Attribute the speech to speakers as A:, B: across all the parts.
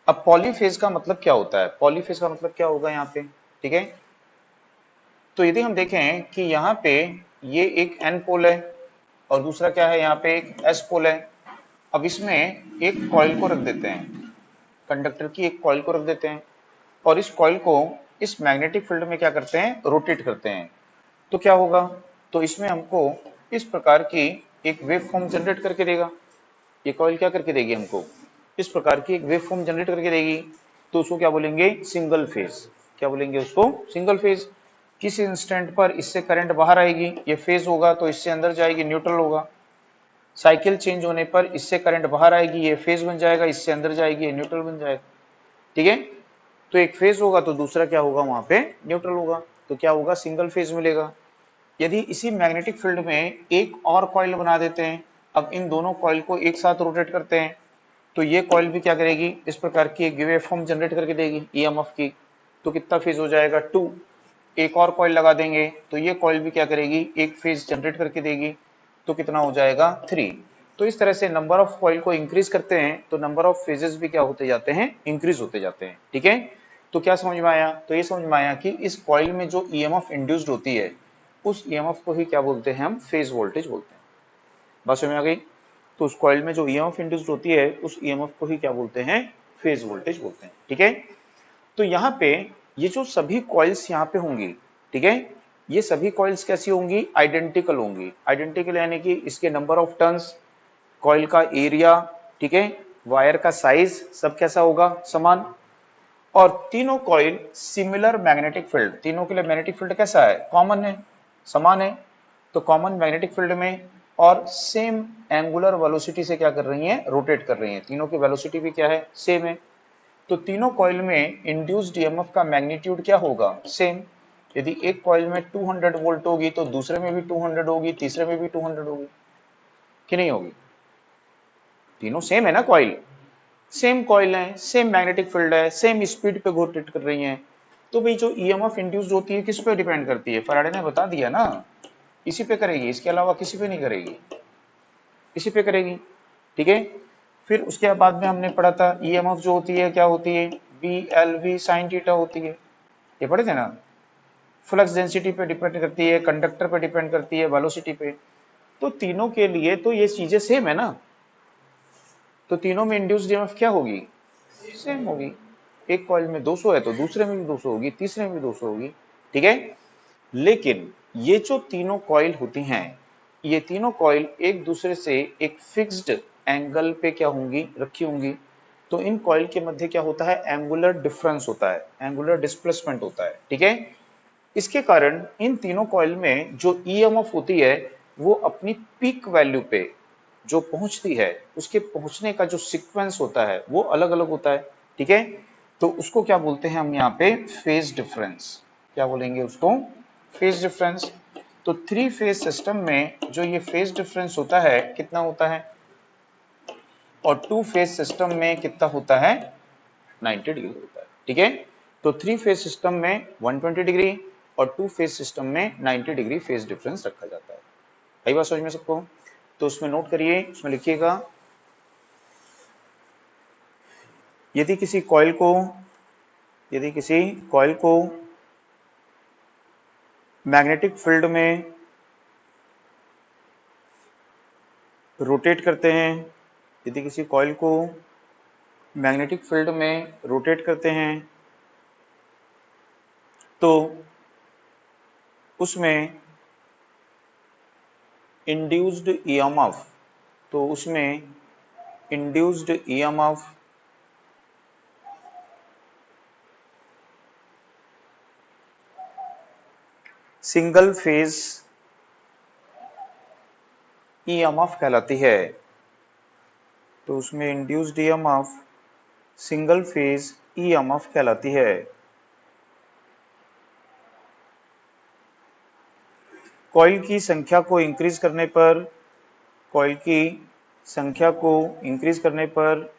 A: अब पॉलीफेज का मतलब क्या होता है, पॉलीफेज का मतलब क्या होगा यहाँ पे, ठीक है। तो यदि हम देखें कि यहाँ पे ये एक एन पोल है और दूसरा क्या है, यहाँ पे एक एस पोल है। अब इसमें एक कॉइल को रख देते हैं, कंडक्टर की एक कॉइल को रख देते हैं और इस कॉइल को इस मैग्नेटिक फील्ड में क्या करते हैं, रोटेट करते हैं। तो क्या होगा, तो इसमें हमको इस प्रकार की एक वेव फॉर्म जनरेट करके देगा। ये कॉइल क्या करके देगी हमको, इस प्रकार की एक वेव फॉर्म जनरेट करके देगी। तो उसको क्या बोलेंगे, सिंगल फेज। क्या बोलेंगे उसको, सिंगल फेज। किस इंस्टेंट पर इससे करंट बाहर आएगी, ये फेज होगा, तो इससे अंदर जाएगी, न्यूट्रल होगा। साइकिल चेंज होने पर इससे करंट बाहर आएगी, ये फेज बन जाएगा, इससे अंदर जाएगी, ये न्यूट्रल बन जाएगा, ठीक है। तो एक फेज होगा तो दूसरा क्या होगा, वहां पे न्यूट्रल होगा। तो क्या होगा, सिंगल फेज मिलेगा। यदि इसी मैग्नेटिक फील्ड में एक और कॉइल बना देते हैं, अब इन दोनों कॉइल को एक साथ रोटेट करते हैं, तो ये कॉइल भी क्या करेगी, इस प्रकार की एक वेव फॉर्म जनरेट करके देगी ईएमएफ की। तो कितना फेज हो जाएगा, 2। एक और कॉइल लगा देंगे तो ये कॉइल भी क्या करेगी, एक फेज जनरेट करके देगी। तो कितना हो जाएगा, 3। तो इस तरह से नंबर ऑफ कॉइल को इंक्रीज करते हैं तो नंबर ऑफ फेजेस भी क्या होते जाते हैं, इंक्रीज होते जाते हैं, ठीक है। तो क्या समझ में आया, तो ये समझ में आया कि इस कॉइल में जो ईएमएफ इंड्यूस्ड होती है उस ईएमएफ को ही क्या बोलते हैं, हम फेज वोल्टेज बोलते हैं। बात समझ में आ गई। तो उस कॉइल में जो ईएमएफ इंड्यूस्ड होती है उस ईएमएफ को ही क्या बोलते हैं, फेज वोल्टेज बोलते हैं, ठीक है। तो यहाँ पे ये जो सभी कॉइल्स यहाँ पे होंगी, ठीक है, ये सभी कॉइल्स कैसी होंगी, आइडेंटिकल होंगी। आइडेंटिकल यानी कि इसके नंबर ऑफ टर्न्स, कॉइल का एरिया, ठीक है, वायर का साइज, सब कैसा होगा, समान। और तीनों कॉइल सिमिलर मैग्नेटिक फील्ड, तीनों के लिए मैग्नेटिक फील्ड कैसा है, कॉमन है, समान है। तो कॉमन मैग्नेटिक फील्ड में और सेम एंगुलर वेलोसिटी से क्या कर रही हैं, रोटेट कर रही हैं। तीनों की वेलोसिटी भी क्या है, सेम है। तो तीनों कॉइल में इंड्यूस्ड ईएमएफ का मैग्नीट्यूड क्या होगा, सेम। यदि एक कॉइल में 200 वोल्ट होगी तो दूसरे में भी 200 होगी, तीसरे में भी 200 होगी कि नहीं होगी, तीनों सेम है ना कॉइल, सेम कॉइल है, सेम मैग्नेटिक फील्ड है, सेम स्पीड पे रोटेट कर रही हैं। तो भाई जो ईएमएफ इंड्यूस्ड होती है किस पे डिपेंड करती है, फराडे ने बता दिया ना, इसी पे करेगी, इसके अलावा किसी पे नहीं करेगी, इसी पे करेगी, ठीक है। फिर उसके बाद में हमने पढ़ा था ईएमएफ जो होती है क्या होती है, B L V sine theta होती है, ये पढ़े थे ना। फ्लक्स डेंसिटी पे डिपेंड करती है, कंडक्टर पे डिपेंड करती है, वेलोसिटी पे। तो तीनों के लिए तो ये चीजें सेम है ना। तो तीनों में इंड्यूस्ड ईएमएफ क्या होगी, सेम होगी। एक कॉइल में 200 है तो दूसरे में भी 200 होगी, तीसरे में भी 200 होगी, ठीक है। लेकिन ये जो तीनों कॉइल होती हैं, ये तीनों कॉइल एक दूसरे से एक फिक्स्ड एंगल पे क्या होंगी, रखी होंगी। तो इन कॉइल के मध्य क्या होता है, एंगुलर डिफरेंस होता है, एंगुलर डिस्प्लेसमेंट होता है, ठीक है। इसके कारण इन तीनों कॉइल में जो ईएमएफ होती है वो अपनी पीक वैल्यू पे जो पहुंचती है, उसके पहुंचने का जो सीक्वेंस होता है वो अलग अलग होता है, ठीक है। तो उसको क्या बोलते हैं हम यहाँ पे, फेज डिफरेंस। क्या बोलेंगे उसको, फेज डिफरेंस। तो थ्री फेज सिस्टम में जो ये फेज डिफरेंस होता है कितना होता है, और टू फेज सिस्टम में कितना होता है, 90 डिग्री होता है, ठीक है। तो थ्री फेज सिस्टम में 120 डिग्री और टू फेज सिस्टम में 90 डिग्री फेज डिफरेंस रखा जाता है। आई बात समझ में सबको। तो उसमें नोट करिए, उसमें लिखिएगा, यदि किसी कॉइल को, यदि किसी कॉइल को मैग्नेटिक फील्ड में रोटेट करते हैं, यदि किसी कॉइल को मैग्नेटिक फील्ड में रोटेट करते हैं तो उसमें इंड्यूस्ड ईएमएफ, तो उसमें induced EMF single phase EMF कहलाती है। तो उसमें induced EMF single phase EMF कहलाती है। कॉइल की संख्या को इंक्रीज करने पर, कॉइल की संख्या को इंक्रीज करने पर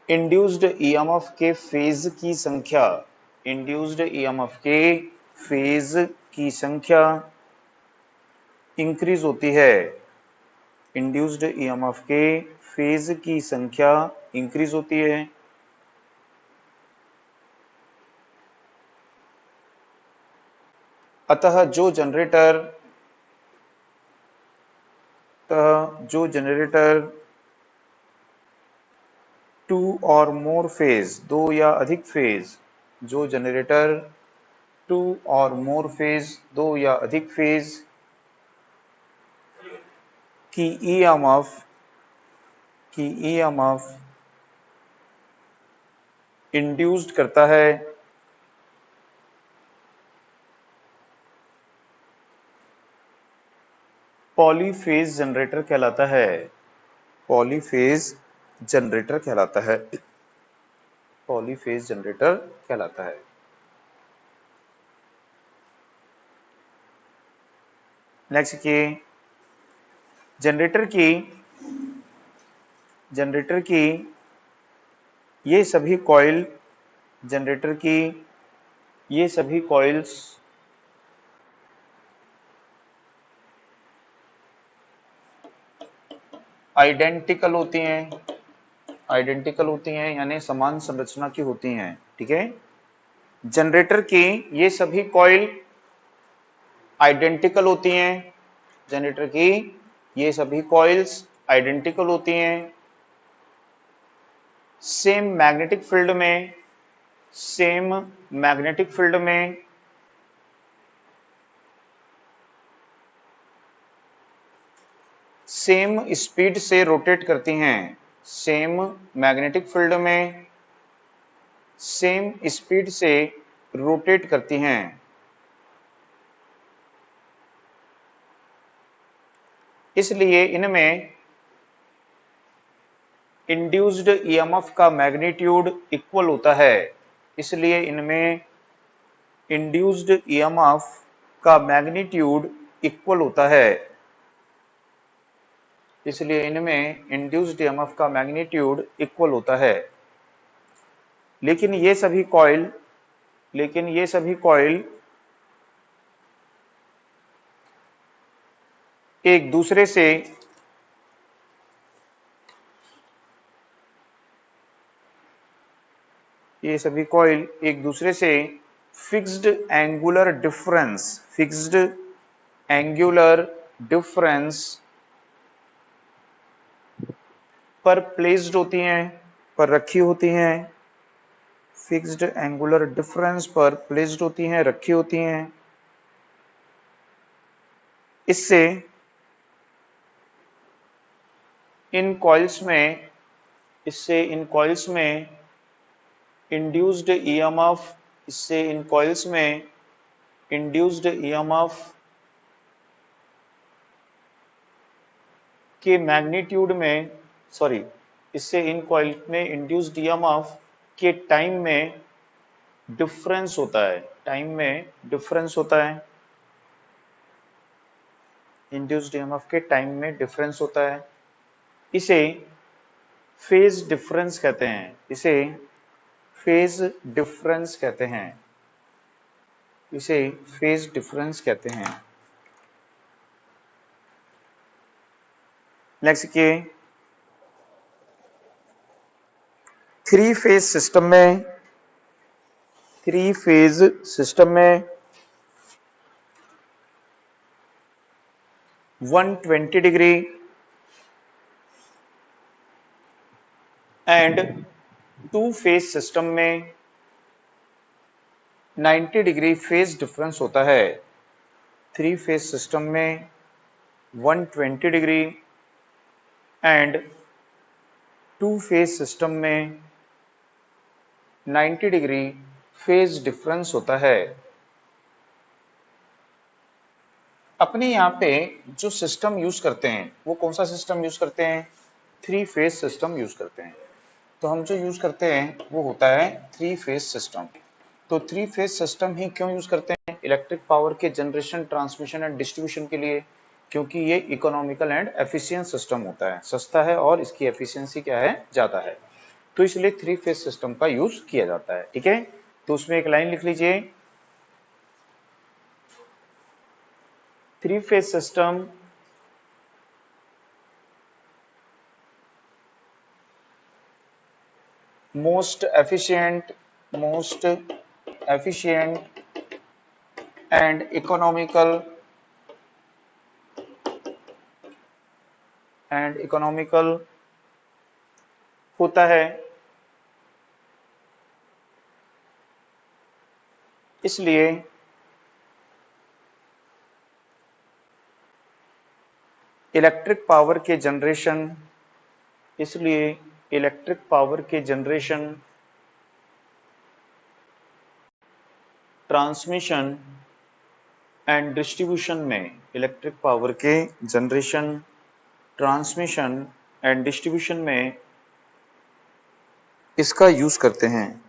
A: इंड्यूस्ड ईएमएफ के फेज की संख्या, इंड्यूस्ड ईएमएफ के फेज की संख्या इंक्रीज होती है, इंड्यूस्ड ईएमएफ के फेज की संख्या इंक्रीज होती है। अतः जो जनरेटर टू और मोर फेज, दो या अधिक फेज, जो जनरेटर टू और मोर फेज, दो या अधिक फेज की ईएमएफ इंड्यूस्ड करता है, पॉलीफेज जनरेटर कहलाता है। पॉलीफेज जनरेटर कहलाता है। पॉलीफेज जनरेटर कहलाता है। नेक्स्ट की जनरेटर की ये सभी कॉइल, जनरेटर की ये सभी कॉइल्स आइडेंटिकल होती हैं, यानी समान संरचना की होती हैं। ठीक है, जनरेटर की ये सभी कॉइल आइडेंटिकल होती हैं, जनरेटर की ये सभी कॉइल्स आइडेंटिकल होती हैं, सेम मैग्नेटिक फील्ड में सेम स्पीड से रोटेट करती हैं, सेम मैग्नेटिक फील्ड में सेम स्पीड से रोटेट करती हैं। इसलिए इनमें इंड्यूस्ड ईएमएफ का मैग्नीट्यूड इक्वल होता है। इसलिए इनमें इंड्यूस्ड ईएमएफ का मैग्नीट्यूड इक्वल होता है। इसलिए इनमें इंड्यूस्ड ईएमएफ का मैग्नीट्यूड इक्वल होता है। लेकिन ये सभी कॉइल एक दूसरे से फिक्स्ड एंगुलर डिफरेंस पर प्लेस्ड होती हैं, पर रखी होती हैं। फिक्स्ड एंगुलर डिफरेंस पर प्लेस्ड होती हैं, रखी होती हैं। इससे इन कॉइल्स में इंड्यूस्ड ईएमएफ के मैग्नीट्यूड में इससे इन कॉइल में इंड्यूस्ड ईएमएफ के टाइम में डिफरेंस होता है, इंड्यूस्ड ईएमएफ के टाइम में डिफरेंस होता है। इसे फेज डिफरेंस कहते हैं। नेक्स्ट के थ्री फेज सिस्टम में 120 degree and two phase system में 90 डिग्री फेज डिफरेंस होता है। थ्री फेज सिस्टम में 120 degree and two phase system में 90 डिग्री फेज डिफरेंस होता है। अपने यहाँ पे जो सिस्टम यूज करते हैं वो कौन सा सिस्टम यूज करते हैं? थ्री फेज सिस्टम यूज करते हैं। तो हम जो यूज करते हैं वो होता है थ्री फेज सिस्टम। तो थ्री फेज सिस्टम ही क्यों यूज करते हैं? इलेक्ट्रिक पावर के जनरेशन, ट्रांसमिशन एंड डिस्ट्रीब्यूशन के लिए, क्योंकि ये इकोनॉमिकल एंड एफिशिएंट सिस्टम होता है, सस्ता है और इसकी एफिशिएंसी क्या है? ज्यादा है। तो इसलिए थ्री फेज सिस्टम का यूज किया जाता है। ठीक है, तो उसमें एक लाइन लिख लीजिए, three phase system most efficient and economical होता है, इसलिए इलेक्ट्रिक पावर के जनरेशन ट्रांसमिशन एंड डिस्ट्रीब्यूशन में इसका यूज करते हैं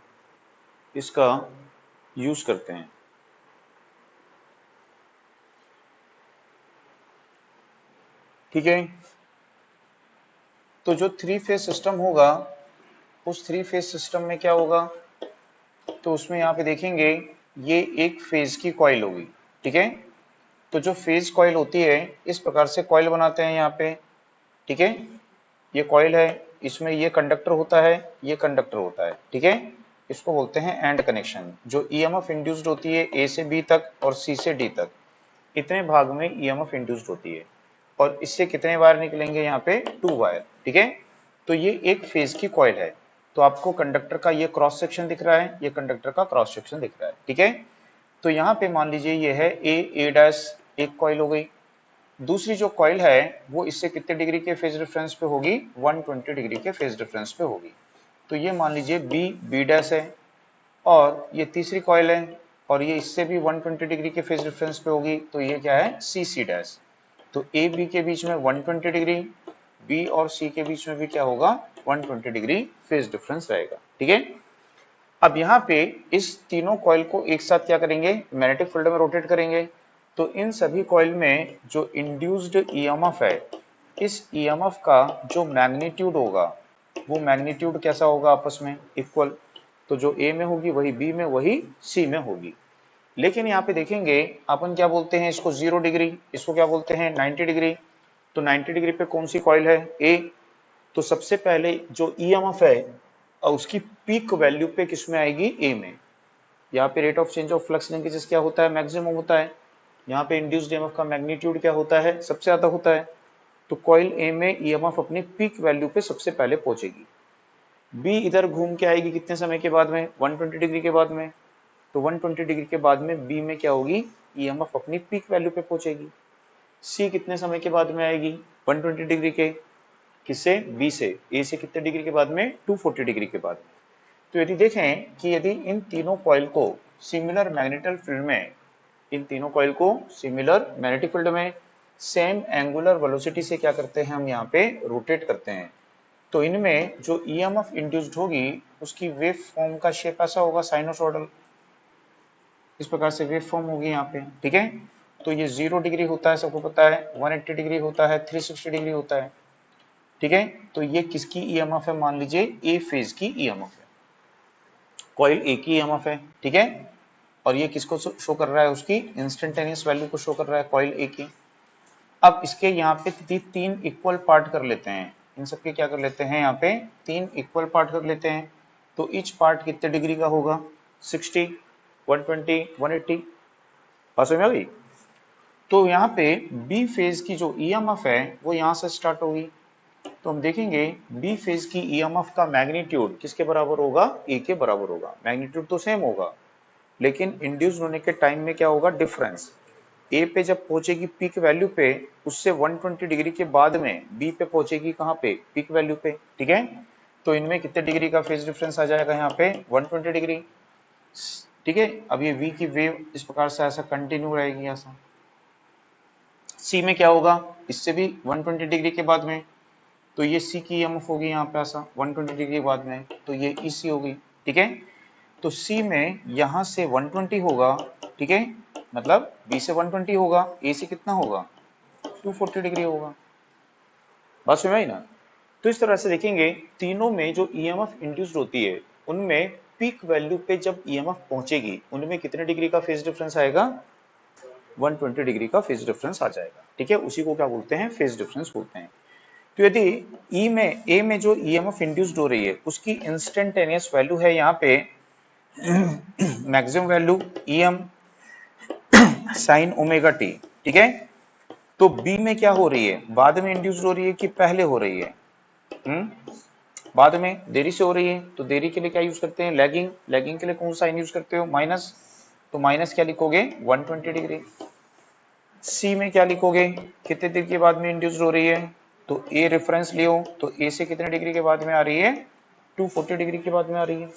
A: ठीक है। तो जो थ्री फेज सिस्टम होगा, उस थ्री फेज सिस्टम में क्या होगा, तो उसमें यहाँ पे देखेंगे ये एक फेज की कॉइल होगी, ठीक है। तो जो फेज कॉइल होती है, इस प्रकार से कॉइल बनाते हैं यहाँ पे, ठीक है। ये कॉइल है, इसमें ये कंडक्टर होता है, ये कंडक्टर होता है, ठीक है। इसको बोलते हैं एंड कनेक्शन। जो ईएमएफ इंड्यूस्ड होती है ए से बी तक और सी से डी तक, इतने भाग में ईएमएफ इंड्यूस्ड होती है। और इससे कितने वायर निकलेंगे, यहाँ पे 2 वायर, ठीक है। तो ये एक फेज की कॉइल है। तो आपको कंडक्टर का ये क्रॉस सेक्शन दिख रहा है, ये कंडक्टर का क्रॉस सेक्शन दिख रहा है, ठीक है। तो यहाँ पे मान लीजिए ये है ए डैश, एक कॉइल हो गई। दूसरी जो कॉइल है वो इससे कितने डिग्री के फेज डिफरेंस पे होगी, 120 डिग्री के फेज डिफरेंस पे होगी। तो ये मान लीजिए बी डैश है, और ये तीसरी कॉइल है और ये इससे भी 120 डिग्री के फेज डिफरेंस पे होगी। तो ये क्या है, सी डैश। तो ए बी के बीच में 120 डिग्री, बी और सी के बीच में भी क्या होगा, 120 डिग्री फेज डिफरेंस रहेगा, ठीक है। अब यहाँ पे इस तीनों कॉइल को एक साथ क्या करेंगे, मैग्नेटिक फील्ड में रोटेट करेंगे। तो इन सभी कॉइल में जो इंड्यूस्ड ईएमएफ है, इस ईएमएफ का जो मैग्नीट्यूड होगा, वो मैग्नीट्यूड कैसा होगा, आपस में इक्वल। तो जो ए में होगी वही बी में, वही सी में होगी। लेकिन यहाँ पे देखेंगे अपन क्या बोलते हैं इसको 0 डिग्री, इसको क्या बोलते हैं 90 डिग्री। तो 90 डिग्री पे कौन सी कॉइल है, ए। तो सबसे पहले जो ईएमएफ है और उसकी पीक वैल्यू पे किस में आएगी, ए में। यहाँ पे rate of change of flux linkages क्या होता है, मैक्सिमम होता है। यहाँ पे इंड्यूस्ड ईएमएफ का मैग्नीट्यूड क्या होता है, सबसे ज्यादा होता है। तो कॉइल ए में ईएमएफ अपनी पीक वैल्यू पे सबसे पहले पहुंचेगी। बी इधर घूम के आएगी कितने समय के बाद में, 120 डिग्री के बाद में। तो 120 डिग्री के बाद में बी में क्या होगी, ईएमएफ अपनी पीक वैल्यू पे पहुंचेगी। सी कितने समय के बाद में आएगी, 120 डिग्री के, किससे, बी से। ए से कितने डिग्री के बाद में, 240 डिग्री के बाद में। तो यदि देखें कि यदि इन तीनों कॉइल को सिमिलर मैग्नेटिक फील्ड में, सेम एंगुलर वेलोसिटी से क्या करते हैं, हम यहाँ पे रोटेट करते हैं। तो इनमें जो ईएमएफ इंड्यूस्ड होगी, उसकी वेव फॉर्म का शेप ऐसा होगा, साइनोसॉइडल। इस प्रकार से वेव फॉर्म होगी यहाँ पे, ठीक है। तो ये 0 डिग्री होता है, सबको पता है, 180 डिग्री होता है, 360 डिग्री होता है, ठीक है। तो ये किसकी ईएमएफ है, मान लीजिए ए फेज की ईएमएफ है, कॉइल ए की ईएमएफ है, ठीक है। और ये किसको शो कर रहा है, उसकी इंस्टेंटेनियस वैल्यू को शो कर रहा है, कॉइल ए की। अब इसके यहाँ पे तीन इक्वल पार्ट कर लेते हैं, इन सबके क्या कर लेते हैं, यहाँ पे 3 इक्वल पार्ट कर लेते हैं। तो ईच पार्ट कितने डिग्री का होगा, 60, 120, 180। बात समझ में आ गई। तो यहाँ पे बी फेज की जो ईएमएफ है वो यहाँ से स्टार्ट होगी। तो हम देखेंगे बी फेज की ईएमएफ का मैग्नीट्यूड किसके बराबर होगा, ए के बराबर होगा। मैग्नीट्यूड तो सेम होगा, लेकिन इंड्यूस होने के टाइम में क्या होगा, डिफरेंस। ए पे जब पहुंचेगी पीक वैल्यू पे, उससे 120 डिग्री के बाद में बी पे पहुंचेगी कहाँ पे, पीक वैल्यू पे, ठीक है। तो इनमें कितने डिग्री का फेज डिफरेंस आ जाएगा, यहाँ पे 120 डिग्री, ठीक है। अब ये वी की वेव इस प्रकार से ऐसा कंटिन्यू रहेगी ऐसा। सी में क्या होगा, इससे भी 120 डिग्री के बाद में, तो ये सी की ईएमएफ होगी यहाँ पे ऐसा 120 डिग्री के बाद में, तो ये ईसी होगी, ठीक है। तो सी में यहाँ से 120 होगा, ठीक है, मतलब बी से 120 होगा, ए से कितना होगा, 240 डिग्री होगा। बात समझ में आई ना। तो इस तरह से देखेंगे तीनों में जो ईएमएफ इंड्यूस्ड होती है, उनमें पीक वैल्यू पे जब ईएमएफ पहुंचेगी, उनमें कितने डिग्री का फेज डिफरेंस आएगा, 120 डिग्री का फेज डिफरेंस आ जाएगा। ठीक है, उसी को क्या बोलते हैं, फेज डिफरेंस बोलते हैं। तो यदि ए में जो ईएमएफ इंड्यूस्ड हो रही है उसकी इंस्टेंटेनियस वैल्यू है यहाँ पे maximum value EM sine omega T, ठीक है। तो बी में क्या हो रही है, बाद में इंड्यूस्ड हो रही है कि पहले हो रही है, बाद में देरी से हो रही है। तो देरी के लिए क्या यूज करते हैं, लैगिंग। लैगिंग के लिए कौन सा साइन यूज करते हो, माइनस। तो माइनस क्या लिखोगे, 120 डिग्री। सी में क्या लिखोगे, कितने देर के बाद में इंड्यूस्ड हो रही है, तो ए रेफरेंस लियो, तो ए से कितने डिग्री के बाद में आ रही है, 240 डिग्री के बाद में आ रही है।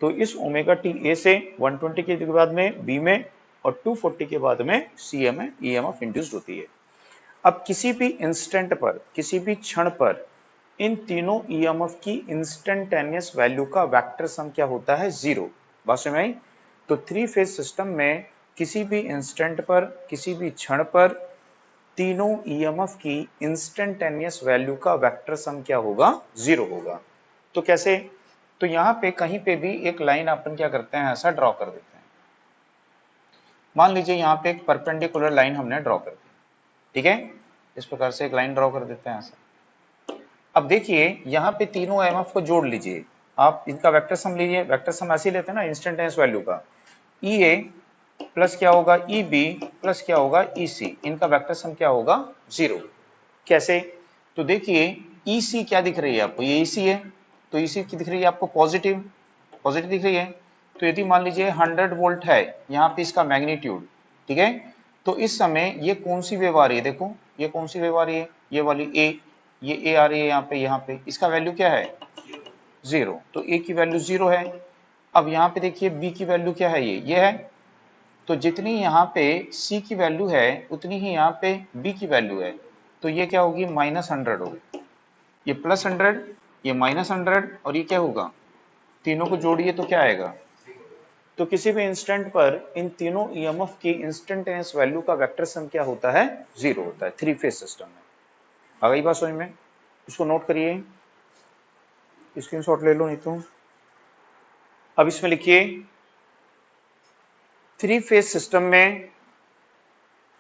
A: तो इस ओमेगा टी ए से 120 के बाद में बी में और 240 के बाद में सी में ईएमएफ इंड्यूस्ड होती है। अब किसी भी इंस्टेंट पर, किसी भी क्षण पर इन तीनों ईएमएफ की इंस्टेंटेनियस वैल्यू का वेक्टर सम क्या होता है, 0। बात समझ में आई। तो थ्री फेज सिस्टम में किसी भी इंस्टेंट पर, किसी भी क्षण पर तीनों ईएमएफ की इंस्टेंटेनियस वैल्यू का वेक्टर सम क्या होगा, 0 होगा। तो कैसे, तो यहाँ पे कहीं पे भी एक लाइन अपन क्या करते हैं, ऐसा ड्रॉ कर देते हैं। मान लीजिए यहाँ पे एक परपेंडिकुलर लाइन हमने ड्रॉ कर दी, ठीक है, इस प्रकार से एक लाइन ड्रॉ कर देते हैं ऐसा। अब देखिए यहाँ पे तीनों ईएमएफ को जोड़ लीजिए, आप इनका वेक्टर सम लीजिए। वेक्टर सम ऐसे ही लेते हैं ना इंस्टेंटेनियस वैल्यू का, ई ए प्लस क्या होगा, ई बी प्लस क्या होगा, ई सी, इनका वेक्टर सम क्या होगा, 0। कैसे, तो देखिए ई सी क्या दिख रही है आपको, ये ई सी है, तो ई सी की दिख रही है आपको पॉजिटिव, पॉजिटिव दिख रही है। तो यदि मान लीजिए 100 वोल्ट है यहाँ पे इसका मैग्नीट्यूड, ठीक है, तो इस समय ये कौन सी वेव आ रही है, देखो ये कौन सी वेव आ रही है, ये वाली ए, ये ए आ रही है यहाँ पे इसका वैल्यू क्या है, 0। तो ए की वैल्यू 0 है। अब यहाँ पे देखिए बी की वैल्यू क्या है, ये है। तो जितनी यहाँ पे सी की वैल्यू है उतनी ही यहाँ पे बी की वैल्यू है। तो ये क्या होगी, -100 होगी, ये +100, ये -100 और ये क्या होगा, तीनों को जोड़िए तो क्या आएगा। तो किसी भी इंस्टेंट पर इन तीनों ईएमएफ की इंस्टेंटेनियस वैल्यू का वेक्टर सम क्या होता है, 0 होता है थ्री फेज सिस्टम में। आ गई बात समझ में, इसको नोट करिए, स्क्रीनशॉट ले लो नहीं तो। अब इसमें लिखिए थ्री फेज सिस्टम में,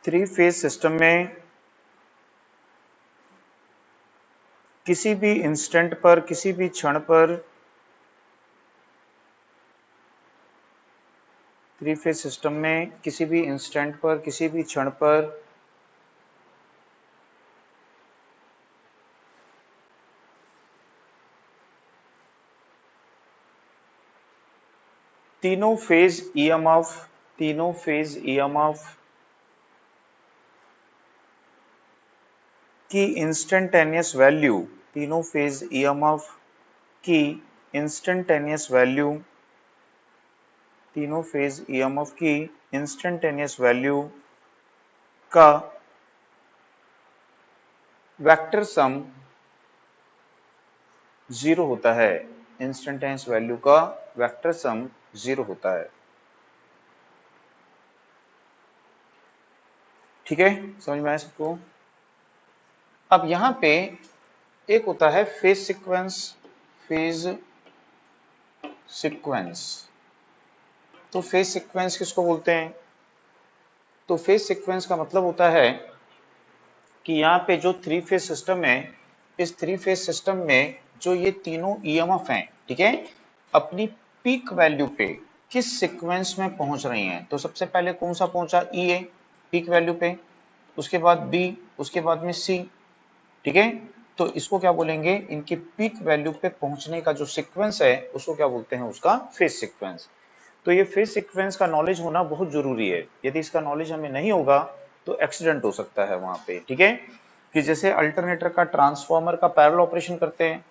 A: थ्री फेज सिस्टम में किसी भी इंस्टेंट पर, किसी भी क्षण पर, थ्री फेज सिस्टम में किसी भी इंस्टेंट पर, किसी भी क्षण पर तीनों फेज ईएमएफ, तीनों फेज ईएमएफ की इंस्टेंटेनियस वैल्यू, तीनों फेज ईएमएफ की इंस्टेंटेनियस वैल्यू, तीनों फेज ईएमएफ की इंस्टेंटेनियस वैल्यू का वेक्टर सम 0 होता है। इंस्टेंटेनियस वैल्यू का वेक्टर सम 0 होता है। ठीक है, समझ में आया सबको। अब यहां पे एक होता है फेज सीक्वेंस, फेज सीक्वेंस। तो फेज सीक्वेंस किसको बोलते हैं, तो फेज सीक्वेंस का मतलब होता है कि यहाँ पे जो थ्री फेज सिस्टम है, इस थ्री फेज सिस्टम में जो ये तीनों ईएमएफ हैं, ठीक है, अपनी पीक वैल्यू पे किस सीक्वेंस में पहुंच रही हैं। तो सबसे पहले कौन सा पहुंचा, ई ए पीक वैल्यू पे, उसके बाद बी, उसके बाद में सी, ठीक है। तो इसको क्या बोलेंगे, इनकी पीक वैल्यू पे पहुंचने का जो सीक्वेंस है उसको क्या बोलते हैं, उसका फेज सीक्वेंस। तो ये फेज सीक्वेंस का नॉलेज होना बहुत जरूरी है। यदि इसका नॉलेज हमें नहीं होगा तो एक्सीडेंट हो सकता है वहां पे, ठीक है। कि जैसे अल्टरनेटर का, ट्रांसफार्मर का पैरेलल ऑपरेशन करते हैं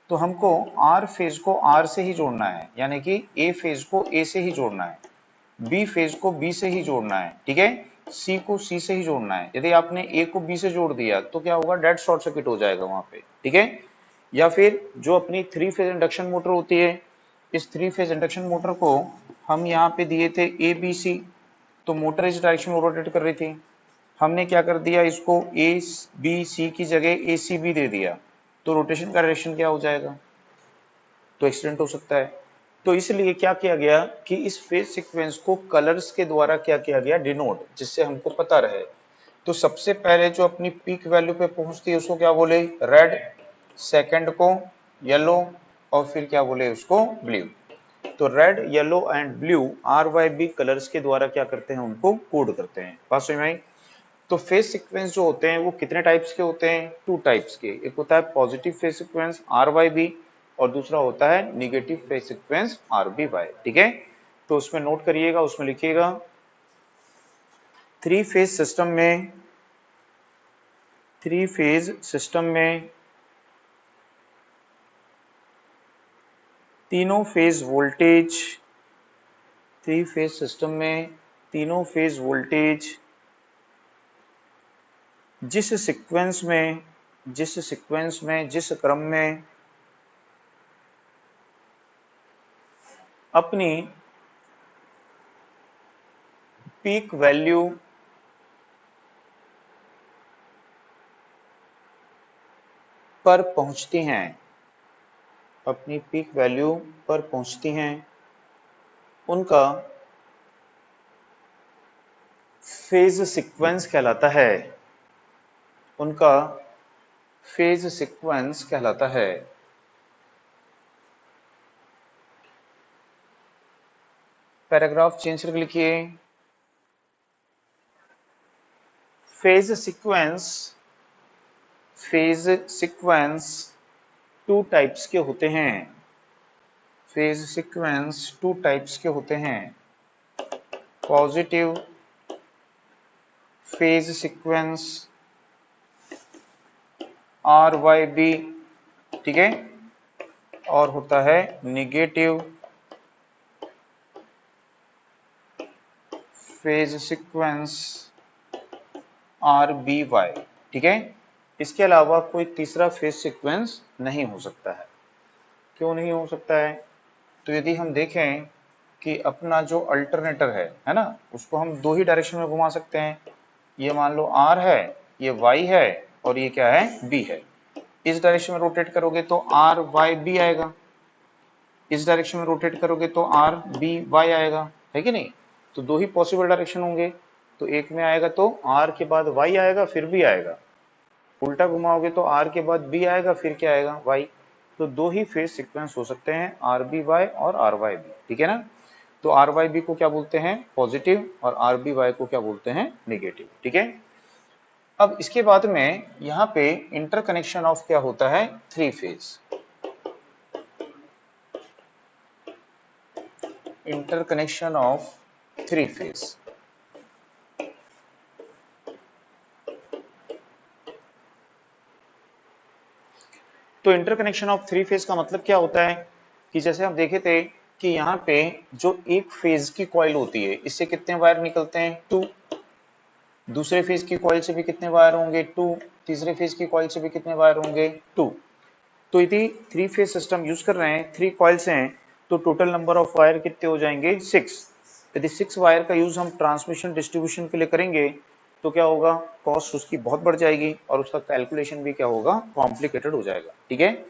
A: तो हमको आर फेज को आर से ही जोड़ना है, यानी कि ए फेज को ए से ही जोड़ना है, बी फेज को बी से ही जोड़ना है, ठीक है, सी को सी से ही जोड़ना है। यदि आपने ए को बी से जोड़ दिया तो क्या होगा, डेड शॉर्ट सर्किट हो जाएगा वहां पे, ठीक है। या फिर जो अपनी थ्री फेज इंडक्शन मोटर होती है, इस थ्री फेज इंडक्शन मोटर को हम यहाँ पे दिए थे ए बी सी, तो मोटर इस डायरेक्शन में रोटेट कर रही थी, हमने क्या कर दिया, इसको ए बी सी की जगह ए सी बी दे दिया, तो रोटेशन का डायरेक्शन क्या हो जाएगा, तो एक्सीडेंट हो सकता है। तो इसलिए क्या किया गया कि इस फेज सीक्वेंस को कलर्स के द्वारा क्या किया गया, डिनोट, जिससे हमको पता रहे। तो सबसे पहले जो अपनी पीक वैल्यू पे पहुंचती है उसको क्या बोले, रेड, सेकंड को येलो, और फिर क्या बोले उसको ब्लू। तो red, yellow and blue RYB colours के द्वारा क्या करते हैं, उनको कोड करते हैं। बात समझ में आई? तो फेज सीक्वेंस जो होते हैं वो कितने टाइप्स के होते हैं, 2 टाइप्स के। एक होता है पॉजिटिव फेज सीक्वेंस RYB, और दूसरा होता है निगेटिव फेज सीक्वेंस RBY। ठीक है, तो उसमें नोट करिएगा, उसमें लिखिएगा थ्री फेज सिस्टम में तीनों phase voltage, three phase system में तीनों फेज वोल्टेज जिस क्रम में अपनी पीक वैल्यू पर पहुंचती हैं, उनका फेज सीक्वेंस कहलाता है। पैराग्राफ चेंज करके लिखिए, फेज सीक्वेंस 2 टाइप्स के होते हैं। पॉजिटिव फेज सीक्वेंस RYB, ठीक है, और होता है निगेटिव फेज सीक्वेंस RBY। ठीक है, इसके अलावा कोई तीसरा फेज सीक्वेंस नहीं हो सकता है। क्यों नहीं हो सकता है? तो यदि हम देखें कि अपना जो अल्टरनेटर है ना, उसको हम 2 ही डायरेक्शन में घुमा सकते हैं। ये मान लो R है, ये Y है, और ये क्या है, B है। इस डायरेक्शन में रोटेट करोगे तो RYB आएगा, इस डायरेक्शन में रोटेट करोगे तो RBY आएगा, है कि नहीं? तो 2 ही पॉसिबल डायरेक्शन होंगे। तो एक में आएगा तो R के बाद Y आएगा, फिर B आएगा। उल्टा घुमाओगे तो R के बाद B आएगा, फिर क्या आएगा, Y। तो 2 ही फेज सीक्वेंस हो सकते हैं, RBY और RYB। ठीक है ना? तो RYB को क्या बोलते हैं, पॉजिटिव, और RBY को क्या बोलते हैं, नेगेटिव। ठीक है, अब इसके बाद में यहाँ पे इंटरकनेक्शन ऑफ क्या होता है, 3 फेज। Interconnection of 3 phase. तो इंटरकनेक्शन ऑफ 3 फेज का मतलब क्या होता है कि जैसे हम देखे थे कि यहाँ पे जो एक फेज की कॉइल होती है, इससे कितने वायर निकलते हैं, 2। दूसरे फेज की कॉइल से भी कितने वायर होंगे, 2। तीसरे फेज की कॉइल से भी कितने वायर होंगे, 2। तो यदि 3 फेज सिस्टम यूज कर रहे हैं, 3 कॉइल्स हैं, तो टोटल नंबर ऑफ वायर कितने हो जाएंगे, 6। यदि 6 वायर का यूज हम ट्रांसमिशन डिस्ट्रीब्यूशन के लिए करेंगे तो क्या होगा, कॉस्ट उसकी बहुत बढ़ जाएगी, और उसका कैलकुलेशन भी क्या होगा, कॉम्प्लिकेटेड हो जाएगा। ठीक है,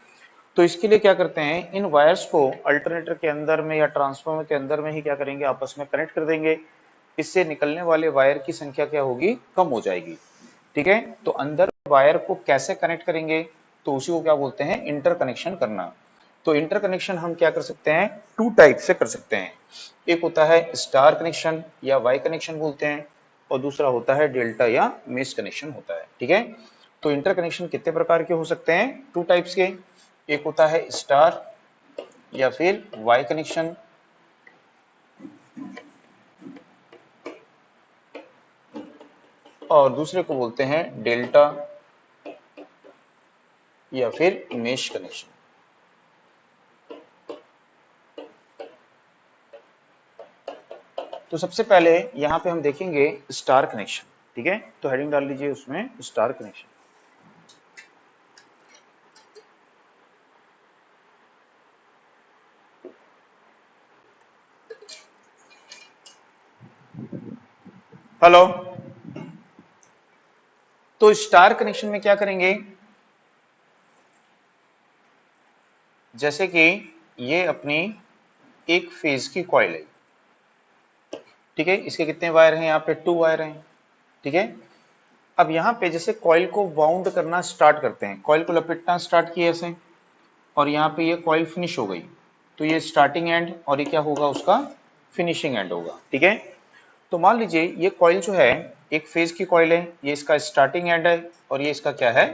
A: तो इसके लिए क्या करते हैं, इन वायर्स को अल्टरनेटर के अंदर में या ट्रांसफार्मर के अंदर में ही क्या करेंगे, आपस में कनेक्ट कर देंगे। इससे निकलने वाले वायर की संख्या क्या होगी, कम हो जाएगी। ठीक है, तो अंदर वायर को कैसे कनेक्ट करेंगे, तो उसी को क्या बोलते हैं, इंटरकनेक्शन करना। तो इंटरकनेक्शन हम क्या कर सकते हैं, 2 टाइप से कर सकते हैं। एक होता है स्टार कनेक्शन या वाई कनेक्शन बोलते हैं, और दूसरा होता है डेल्टा या मेश कनेक्शन होता है। ठीक है, तो इंटरकनेक्शन कितने प्रकार के हो सकते हैं, 2 टाइप्स के। एक होता है स्टार या फिर वाई कनेक्शन, और दूसरे को बोलते हैं डेल्टा या फिर मेश कनेक्शन। तो सबसे पहले यहां पे हम देखेंगे स्टार कनेक्शन। ठीक है, तो हेडिंग डाल लीजिए उसमें स्टार कनेक्शन। हेलो, तो स्टार कनेक्शन में क्या करेंगे, जैसे कि ये अपनी एक फेज की कॉइल है, ठीक है। इसके कितने वायर हैं, यहाँ पे 2 वायर हैं, ठीक है। अब यहाँ पे जैसे कॉइल को वाउंड करना स्टार्ट करते हैं, कॉइल को लपेटना स्टार्ट किया ऐसे, और यहाँ पे ये कॉइल फिनिश हो गई, तो ये स्टार्टिंग एंड और ये क्या होगा, उसका फिनिशिंग एंड होगा, ठीक है। तो मान लीजिए ये कॉइल जो है एक फेज की कॉइल है, ये इसका स्टार्टिंग एंड है और ये इसका क्या है,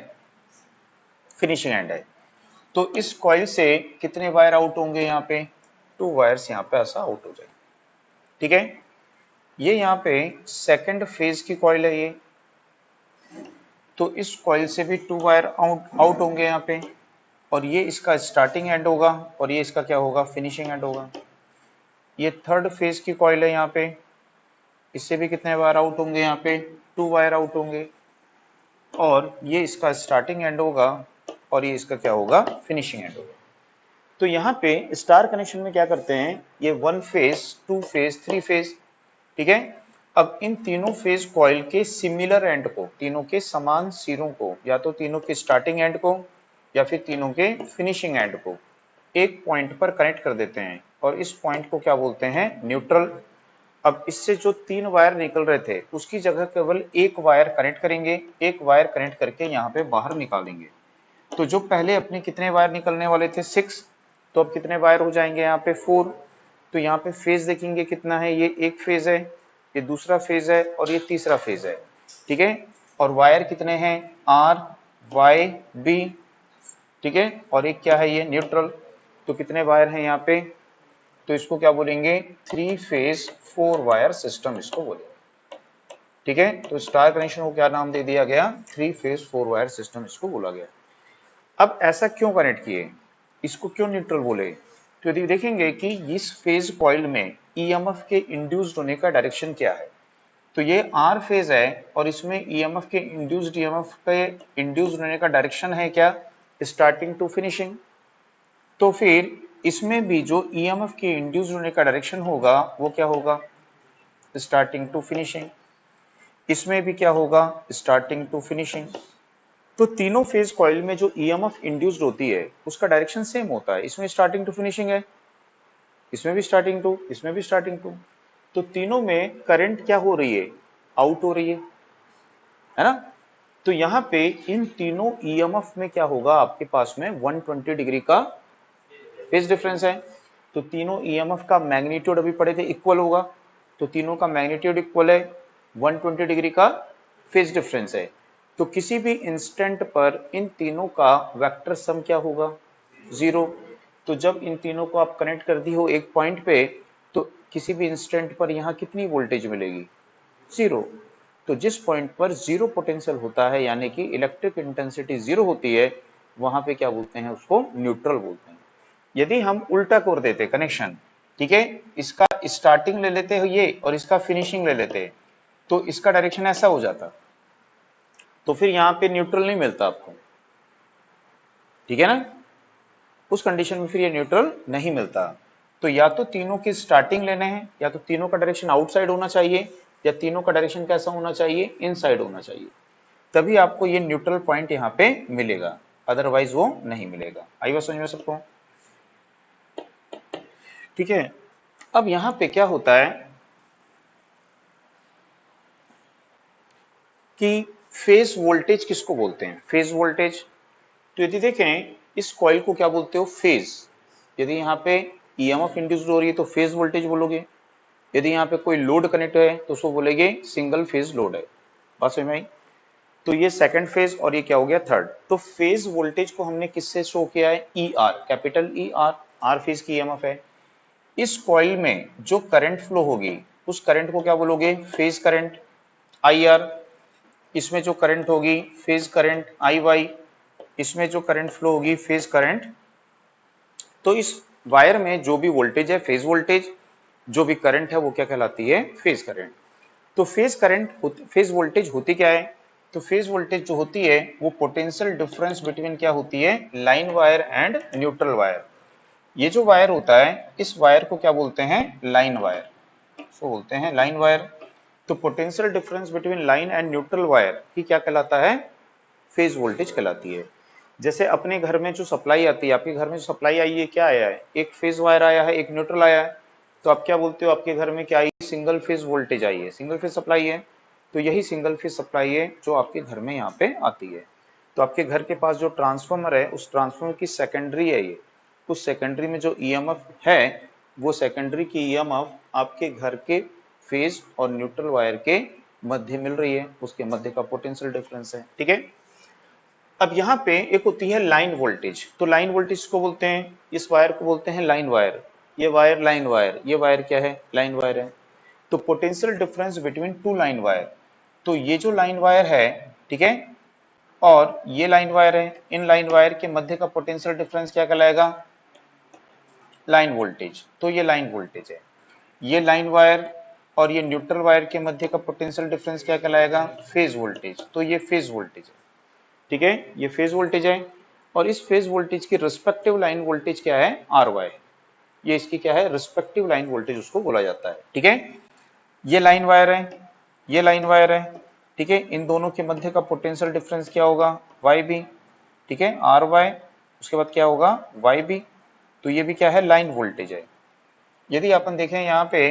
A: फिनिशिंग एंड है। तो इस कॉइल से कितने वायर आउट होंगे, यहाँ पे 2 वायर्स यहाँ पे ऐसा आउट हो जाएंगे, ठीक है। ये यहाँ पे सेकंड फेज की कॉइल है ये, तो इस कॉइल से भी 2 वायर आउट होंगे यहाँ पे, और ये इसका स्टार्टिंग एंड होगा और ये इसका क्या होगा, फिनिशिंग एंड होगा। ये थर्ड फेज की कॉइल है यहाँ पे, इससे भी कितने वायर आउट होंगे, यहाँ पे 2 वायर आउट होंगे, और ये इसका स्टार्टिंग एंड होगा और ये इसका क्या होगा, फिनिशिंग एंड होगा। तो यहाँ पे स्टार कनेक्शन में क्या करते हैं, ये 1 फेज 2 फेज 3 फेज, ठीक है। अब इन तीनों फेज कॉइल के सिमिलर एंड को, तीनों के समान सिरों को, या तो तीनों के स्टार्टिंग एंड को या फिर तीनों के फिनिशिंग एंड को एक पॉइंट पर कनेक्ट कर देते हैं, और इस पॉइंट को क्या बोलते हैं, न्यूट्रल। अब इससे जो 3 वायर निकल रहे थे उसकी जगह केवल एक वायर कनेक्ट करेंगे, एक वायर कनेक्ट करके यहाँ पे बाहर निकालेंगे। तो जो पहले अपने कितने वायर निकलने वाले थे 6, तो अब कितने वायर हो जाएंगे, यहाँ पे 4। तो यहाँ पे फेज देखेंगे कितना है, ये एक फेज है, ये दूसरा फेज है और ये तीसरा फेज है, ठीक है। और वायर कितने हैं, आर वाई बी, ठीक है। और एक क्या है, ये न्यूट्रल। तो कितने वायर हैं यहाँ पे, तो इसको क्या बोलेंगे, 3 फेज 4 वायर सिस्टम इसको बोलेंगे, ठीक है। तो स्टार कनेक्शन को क्या नाम दे दिया गया, 3 फेज 4 वायर सिस्टम इसको बोला गया। अब ऐसा क्यों कनेक्ट किए, इसको क्यों न्यूट्रल बोले, तो यदि देखेंगे कि इस फेज कॉइल में ईएमएफ के इंड्यूस्ड होने का डायरेक्शन क्या है, तो ये आर फेज है और इसमें ईएमएफ के ईएमएफ पे इंड्यूस्ड होने का डायरेक्शन है क्या, स्टार्टिंग टू फिनिशिंग। तो फिर इसमें भी जो ईएमएफ के इंड्यूस्ड होने का डायरेक्शन होगा वो क्या होगा, स्टार्टिंग टू फिनिशिंग। इसमें भी क्या होगा, स्टार्टिंग टू फिनिशिंग। तो तीनों फेज कॉइल में जो ईएमएफ इंड्यूस्ड होती है उसका डायरेक्शन सेम होता है, इसमें स्टार्टिंग टू फिनिशिंग है, इसमें भी स्टार्टिंग टू, इसमें भी स्टार्टिंग टू। तो तीनों में करंट क्या हो रही है, आउट हो रही है ना। तो यहाँ पे इन तीनों ईएमएफ में क्या होगा, आपके पास में 120 डिग्री का फेज डिफरेंस है। तो तीनों ईएमएफ का मैग्नीट्यूड अभी पढ़े थे इक्वल होगा, तो तीनों का मैग्नीट्यूड इक्वल है, 120 डिग्री का फेज डिफरेंस है। तो किसी भी इंस्टेंट पर इन तीनों का वेक्टर सम क्या होगा, 0। तो जब इन तीनों को आप कनेक्ट कर दी हो एक पॉइंट पे, तो किसी भी इंस्टेंट पर यहाँ कितनी वोल्टेज मिलेगी, 0। तो जिस पॉइंट पर 0 पोटेंशियल होता है, यानी कि इलेक्ट्रिक इंटेंसिटी 0 होती है, वहां पे क्या बोलते हैं, उसको न्यूट्रल बोलते हैं। यदि हम उल्टा कर देते कनेक्शन, ठीक है, इसका स्टार्टिंग ले लेते हो ये और इसका फिनिशिंग ले लेते, तो इसका डायरेक्शन ऐसा हो जाता, तो फिर यहाँ पे न्यूट्रल नहीं मिलता आपको, ठीक है ना। उस कंडीशन में फिर ये न्यूट्रल नहीं मिलता। तो या तो तीनों की स्टार्टिंग लेने हैं, या तो तीनों का डायरेक्शन आउटसाइड होना चाहिए, या तीनों का डायरेक्शन कैसा होना चाहिए, इनसाइड होना चाहिए, तभी आपको ये न्यूट्रल पॉइंट यहाँ पे मिलेगा, अदरवाइज वो नहीं मिलेगा। आई बात समझ में सबको, ठीक है। अब यहाँ पे क्या होता है कि फेज वोल्टेज किसको बोलते हैं, फेज वोल्टेज। तो यदि देखें इस कॉइल को क्या बोलते हो, फेज। यदि यहाँ पे ईएमएफ इंड्यूस्ड हो रही है तो फेज वोल्टेज बोलोगे, यदि यहाँ पे कोई लोड कनेक्ट है तो उसको बोलेंगे सिंगल फेज लोड है। बात समझ में आई। तो ये सेकंड फेज और ये क्या हो गया, थर्ड। तो फेज वोल्टेज को हमने किससे शो किया है, E are, capital E R, R phase की ईएमएफ है। इस कॉइल में जो करंट फ्लो होगी उस करंट को क्या बोलोगे, फेज करंट, आई आर। इसमें जो करंट होगी फेज करंट, आई वाई। इसमें जो करंट फ्लो होगी फेज करंट। तो इस वायर में जो भी वोल्टेज है फेज वोल्टेज, जो भी करंट है वो क्या कहलाती है, फेज करंट। तो फेज करंट, फेज वोल्टेज होती क्या है, तो फेज वोल्टेज जो होती है वो पोटेंशियल डिफरेंस बिटवीन क्या होती है, line wire and neutral wire. ये जो वायर होता है इस वायर को क्या बोलते हैं, लाइन वायर, इसको बोलते हैं लाइन वायर। तो potential difference between line and neutral wire ही क्या कहलाता है, फेज वोल्टेज कहलाती है। जैसे अपने घर में जो सप्लाई आती है, आपके घर में जो सप्लाई आई है क्या आया है, एक फेज वायर आया है, एक न्यूट्रल आया है, तो आप क्या बोलते हो, आपके घर में क्या आई, सिंगल फेज वोल्टेज आई है, सिंगल फेज सप्लाई है। तो यही सिंगल फेज सप्लाई है जो आपके घर में यहाँ पे आती है। तो आपके घर के पास जो ट्रांसफार्मर है, उस ट्रांसफार्मर की सेकेंडरी है ये, उस सेकेंडरी में जो ईएमएफ है, वो सेकेंडरी की ईएमएफ आपके घर के फेज और न्यूट्रल वायर के मध्य मिल रही है, उसके मध्य का पोटेंशियल डिफरेंस है, ठीक है। अब यहाँ पे एक होती है लाइन वोल्टेज, तो लाइन वोल्टेज को बोलते हैं, इस वायर को बोलते हैं लाइन वायर, ये वायर लाइन वायर, ये वायर क्या है, लाइन वायर है। तो potential difference between two line wire, तो ये जो लाइन वायर है, ठीक है, और ये लाइन वायर है, इन लाइन वायर के मध्य का पोटेंशियल डिफरेंस क्या कहलाएगा, लाइन वोल्टेज। तो ये लाइन वोल्टेज है। ये लाइन वायर और ये न्यूट्रल वायर के मध्य का पोटेंशियल डिफरेंस क्या कहलाएगा, फेज वोल्टेज। तो ये फेज वोल्टेज है, ठीक है, ये फेज वोल्टेज है। और इस फेज वोल्टेज की रिस्पेक्टिव लाइन वोल्टेज क्या है, आर वाई, ये इसकी क्या है, रिस्पेक्टिव लाइन वोल्टेज उसको बोला जाता है, ठीक है। ये लाइन वायर है, ये लाइन वायर है, ठीक है, इन दोनों के मध्य का पोटेंशियल डिफरेंस क्या होगा, वाई बी, ठीक है, आर वाई, उसके बाद क्या होगा, वाई बी। तो ये भी क्या है, लाइन वोल्टेज है। यदि अपन देखें यहाँ पे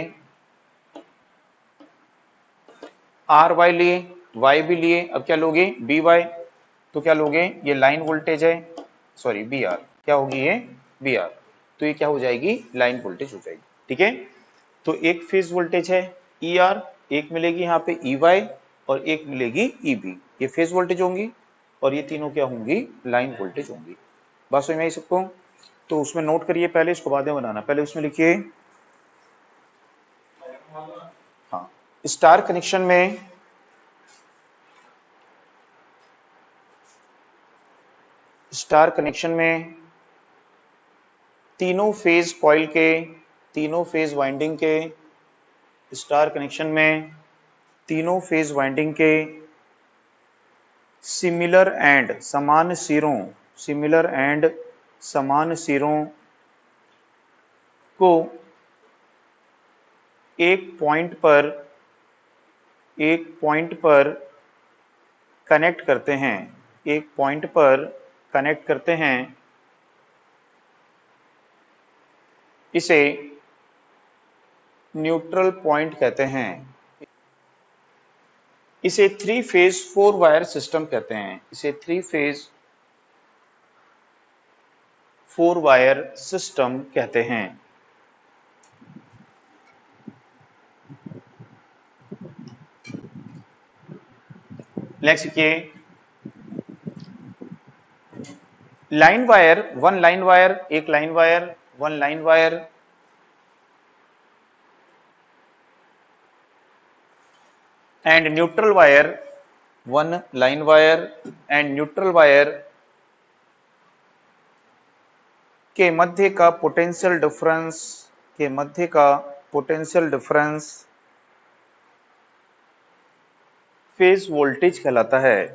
A: आर वाई लिए, वाई भी लिए, अब क्या लोगे, बी वाई, तो क्या लोगे, ये लाइन वोल्टेज है, सॉरी बी आर, क्या होगी ये, बी आर, तो ये क्या हो जाएगी, लाइन वोल्टेज हो जाएगी, ठीक है। तो एक फेज वोल्टेज है ई आर, एक मिलेगी यहाँ पे ई वाई, और एक मिलेगी ई बी, ये फेज वोल्टेज होंगी, और ये तीनों क्या होंगी, लाइन वोल्टेज होंगी। बात समझ में आई सबको। तो उसमें नोट करिए पहले, इसको बाद में बनाना, पहले उसमें लिखिए, हाँ, स्टार कनेक्शन में तीनों फेज कॉइल के, तीनों फेज वाइंडिंग के, स्टार कनेक्शन में तीनों फेज वाइंडिंग के सिमिलर एंड समान सिरों, सिमिलर एंड समान सिरों को एक पॉइंट पर कनेक्ट करते हैं, एक पॉइंट पर कनेक्ट करते हैं, इसे न्यूट्रल पॉइंट कहते हैं, इसे three phase four wire system कहते हैं, इसे three phase four wire system कहते हैं। नेक्स्ट देखिए, line wire, one line wire, एक line wire, one line wire and neutral wire, one line wire and neutral wire के मध्य का पोटेंशियल डिफरेंस, के मध्य का पोटेंशियल डिफरेंस फेज वोल्टेज कहलाता है,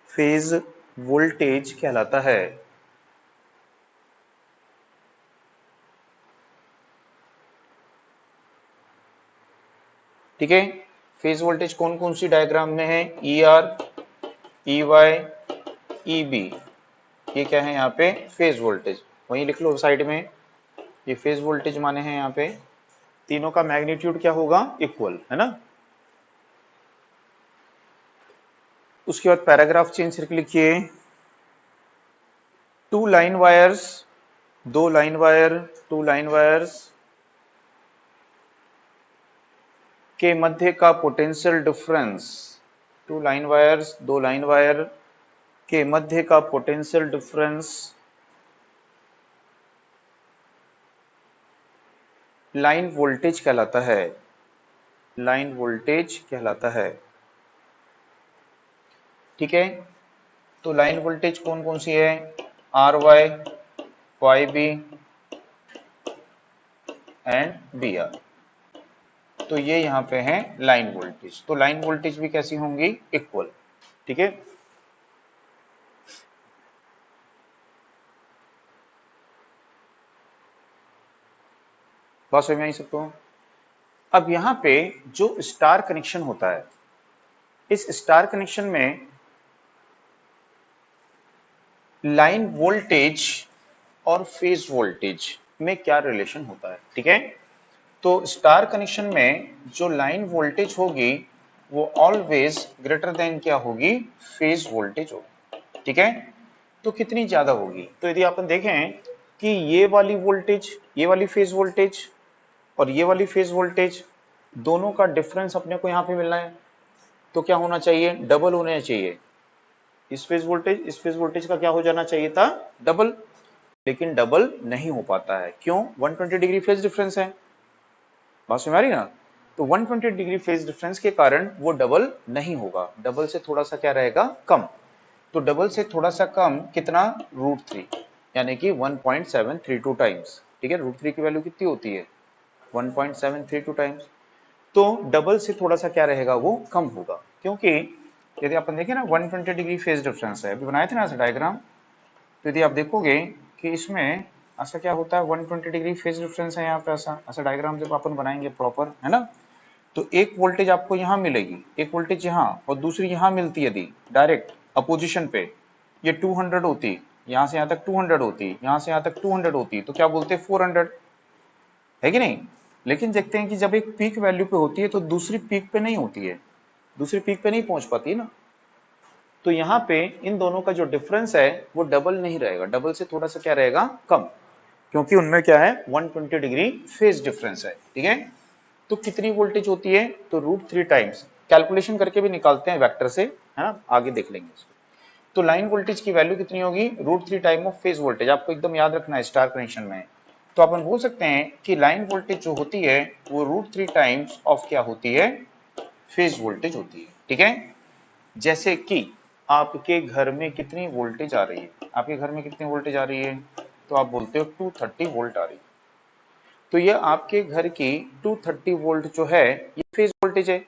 A: फेज वोल्टेज कहलाता है, ठीक है। फेज वोल्टेज कौन कौन सी डायग्राम में है, E R, E Y, E B, ये क्या है यहाँ पे, फेज वोल्टेज, वहीं लिख लो साइड में, ये फेज वोल्टेज माने हैं यहाँ पे, तीनों का मैग्नीट्यूड क्या होगा, इक्वल है ना। उसके बाद पैराग्राफ चेंज करके लिखिए, टू लाइन वायर्स, दो line wire, two line wires के मध्य का potential difference, two line wires, दो लाइन वायर के मध्य का पोटेंशियल डिफरेंस लाइन वोल्टेज कहलाता है, लाइन वोल्टेज कहलाता है, ठीक है। तो लाइन वोल्टेज कौन कौन सी है, R Y, Y B and B R, तो ये यहाँ पे है लाइन वोल्टेज। तो लाइन वोल्टेज भी कैसी होंगी, इक्वल, ठीक है। बात समझ में आई सबको। अब यहाँ पे जो स्टार कनेक्शन होता है, इस स्टार कनेक्शन में लाइन वोल्टेज और फेज वोल्टेज में क्या रिलेशन होता है, ठीक है। तो स्टार कनेक्शन में जो लाइन वोल्टेज होगी वो ऑलवेज ग्रेटर देन क्या होगी, फेज वोल्टेज होगी, ठीक है। तो कितनी ज्यादा होगी, तो यदि अपन देखें कि ये वाली वोल्टेज, ये वाली फेज वोल्टेज और ये वाली फेज वोल्टेज दोनों का डिफरेंस अपने को यहाँ पे मिलना है, तो क्या होना चाहिए, डबल होना चाहिए। इस फेज वोल्टेज का क्या हो जाना चाहिए था, डबल। लेकिन डबल नहीं हो पाता है, क्यों, 120 डिग्री फेज डिफरेंस है, बात समझ आ रही ना। तो 120 डिग्री फेज डिफरेंस के कारण वो डबल नहीं होगा, डबल से थोड़ा सा क्या रहेगा, कम। तो डबल से थोड़ा सा कम कितना, √3, यानी कि 1.732 टाइम्स, ठीक है। √3 की वैल्यू कितनी होती है, 1.732 टाइम्स। तो डबल से थोड़ा सा क्या रहेगा, वो कम होगा, क्योंकि यदि अपन देखें ना 120 डिग्री फेज डिफरेंस है, अभी बनाए थे ना ऐसा डायग्राम। तो यदि आप देखोगे कि इसमें ऐसा क्या होता है, 120 डिग्री फेज डिफरेंस है यहाँ पे, ऐसा ऐसा डायग्राम जब अपन बनाएंगे प्रॉपर, है ना। तो एक वोल्टेज आपको यहाँ मिलेगी, एक वोल्टेज यहाँ और दूसरी यहाँ मिलती है, यदि डायरेक्ट अपोजिशन पे ये 200 होती, यहाँ से यहाँ तक 200 होती, यहाँ से यहाँ तक 200 होती, तो क्या बोलते हैं 400, है कि नहीं। लेकिन देखते हैं कि जब एक पीक वैल्यू पे होती है तो दूसरी पीक पे नहीं होती है, दूसरी पीक पे नहीं पहुंच पाती ना। तो यहाँ पे इन दोनों का जो डिफरेंस है वो डबल नहीं रहेगा, डबल से थोड़ा सा क्या रहेगा, कम, क्योंकि उनमें क्या है, 120 डिग्री फेज डिफरेंस है, ठीक है। तो कितनी वोल्टेज होती है, तो √3 टाइम्स, कैलकुलेशन करके भी निकालते हैं वेक्टर से, है ना, आगे देख लेंगे इसको। तो लाइन वोल्टेज की वैल्यू कितनी होगी, √3 टाइम ऑफ फेज वोल्टेज, आपको एकदम याद रखना है स्टार कनेक्शन में। तो अपन बोल सकते हैं कि लाइन वोल्टेज जो होती है वो √3 टाइम्स ऑफ क्या होती है, फेज वोल्टेज होती है, ठीक है। जैसे कि आपके घर में कितनी वोल्टेज आ रही है, आपके घर में कितनी वोल्टेज आ रही है, तो आप बोलते हो 230 वोल्ट आ रही है। तो ये आपके घर की 230 वोल्ट जो है ये फेज वोल्टेज है,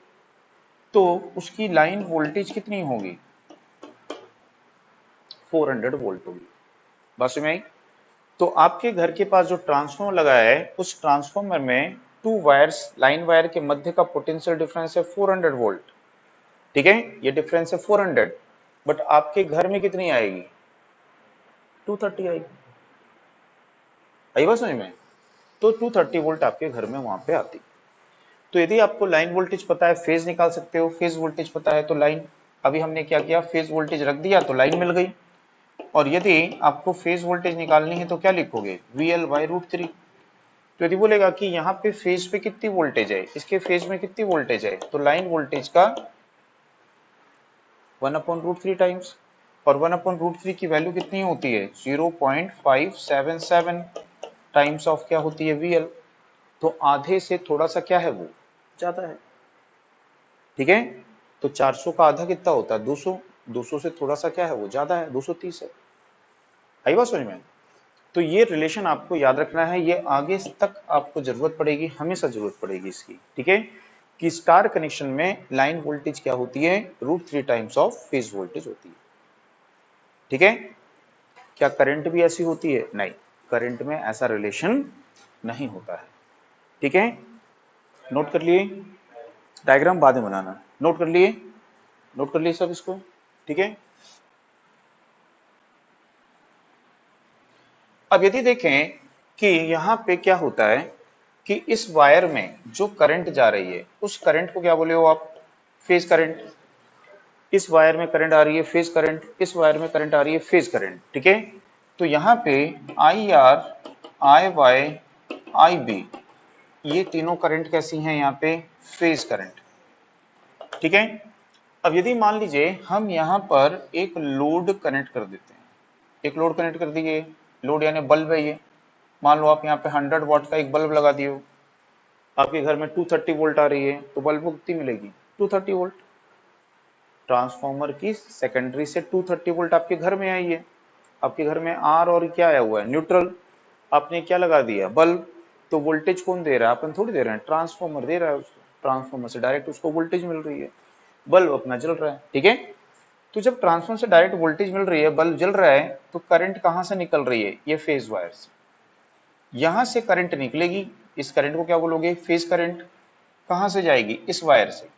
A: तो उसकी लाइन वोल्टेज कितनी होगी, 400 वोल्ट होगी, बस में। तो आपके घर के पास जो ट्रांसफॉर्मर लगाया है उस ट्रांसफॉर्मर में टू वायर्स, लाइन वायर के मध्य का पोटेंशियल डिफरेंस है 400 वोल्ट, ठीक है, ये डिफरेंस है 400। बट आपके घर में कितनी आएगी, 230 आएगी, आई बात समझ में। तो 230 वोल्ट आपके घर में वहां पे आती। तो यदि आपको लाइन वोल्टेज पता है, फेज निकाल सकते हो, फेज वोल्टेज पता है तो लाइन, अभी हमने क्या किया, फेज वोल्टेज रख दिया तो लाइन मिल गई। और यदि आपको फेज वोल्टेज निकालनी है तो क्या लिखोगे, VL/√3। तो यदि बोलेगा कि यहाँ पे फेज पे कितनी वोल्टेज है, इसके फेज में कितनी वोल्टेज है, तो लाइन वोल्टेज का 1/√3 टाइम्स, और 1/√3 की वैल्यू कितनी होती है, 0.577 टाइम्स ऑफ क्या होती है, VL। तो आधे से थोड़ा सा क्या है, वो ज्यादा है, ठीक है। तो 400 का आधा कितना होता है, 200, 200 से थोड़ा सा क्या है, वो ज्यादा है, 230 है, आई बात समझ में। तो ये रिलेशन आपको याद रखना है, ये आगे तक आपको जरूरत पड़ेगी, हमेशा जरूरत पड़ेगी इसकी, ठीक है। कि स्टार कनेक्शन में लाइन वोल्टेज क्या होती है, √3 टाइम्स ऑफ फेज वोल्टेज होती है, ठीक है। क्या करंट भी ऐसी होती है, नहीं, करंट में ऐसा रिलेशन नहीं होता है, ठीक है। नोट कर लिए, डायग्राम बाद में बनाना, नोट कर लिए, नोट कर लिए सब इसको, ठीक है। अब यदि देखें कि यहाँ पे क्या होता है कि इस वायर में जो करंट जा रही है उस करंट को क्या बोले हो आप, फेज करंट। इस वायर में करंट आ रही है फेज करंट, इस वायर में करंट आ रही है फेज करंट, ठीक है। तो यहाँ पे IR, IY, IB, ये तीनों करंट कैसी हैं, यहाँ पे फेज करंट, ठीक है। अब यदि मान लीजिए हम यहाँ पर एक लोड कनेक्ट कर देते हैं, एक लोड कनेक्ट कर दिए, लोड यानी बल्ब है ये, मान लो आप यहाँ पे 100 वाट का एक बल्ब लगा दिए हो, आपके घर में 230 वोल्ट आ रही है, तो बल्ब को कितनी मिलेगी, 230 वोल्ट। ट्रांसफॉर्मर की सेकेंडरी से 230 वोल्ट आपके घर में आई है, आपके घर में आर और क्या आया हुआ है, न्यूट्रल। आपने क्या लगा दिया, बल्ब। तो वोल्टेज कौन दे रहा है, अपन थोड़ी दे रहे हैं, ट्रांसफॉर्मर दे रहा है उसको, ट्रांसफॉर्मर से डायरेक्ट उसको वोल्टेज मिल रही है, बल्ब अपना जल रहा है, ठीक है। तो जब ट्रांसफॉर्मर से डायरेक्ट वोल्टेज मिल रही है, बल्ब जल रहा है, तो करंट कहां से निकल रही है, ये फेज वायर से, यहां से करंट निकलेगी, इस करंट को क्या बोलोगे, फेज करंट। कहां से जाएगी, इस वायर से।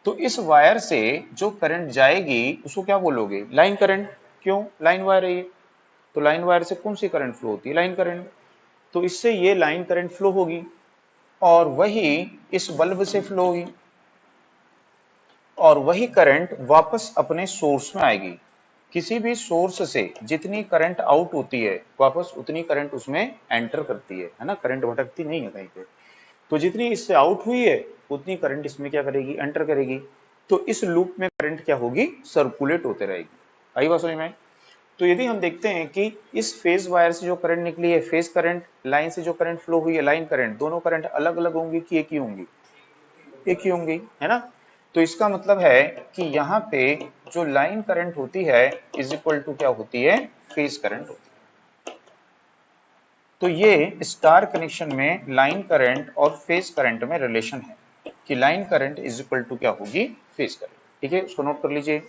A: तो इस वायर से जो करंट जाएगी उसको क्या बोलोगे, लाइन करंट। क्यों, लाइन वायर है ये, तो लाइन वायर से कौन सी करंट फ्लो होती है? Line current. तो इससे ये लाइन करंट फ्लो होगी और वही इस बल्ब से फ्लो होगी और वही करंट वापस अपने सोर्स में आएगी। किसी भी सोर्स से जितनी करंट आउट होती है वापस उतनी करंट उसमें एंटर करती है ना, करंट भटकती नहीं है कहीं पे। तो जितनी इससे आउट हुई है उतनी करंट इसमें क्या करेगी? एंटर करेगी। तो इस लूप में करंट क्या होगी? सर्कुलेट होते रहेगी। आई बात समझ में? तो यदि हम देखते हैं कि इस फेज वायर से जो करंट निकली है फेज करंट, लाइन से जो करंट फ्लो हुई है लाइन करंट, दोनों करंट अलग अलग होंगी कि एक ही होंगी? एक ही होंगी, है ना। तो इसका मतलब है कि यहाँ पे जो लाइन करंट होती है इज इक्वल टू क्या होती है? फेज करंट होती है। तो ये स्टार कनेक्शन में लाइन करंट और फेज करंट में रिलेशन है कि line current is equal to क्या होगी? Phase current. ठीक है, उसको नोट कर लीजिए।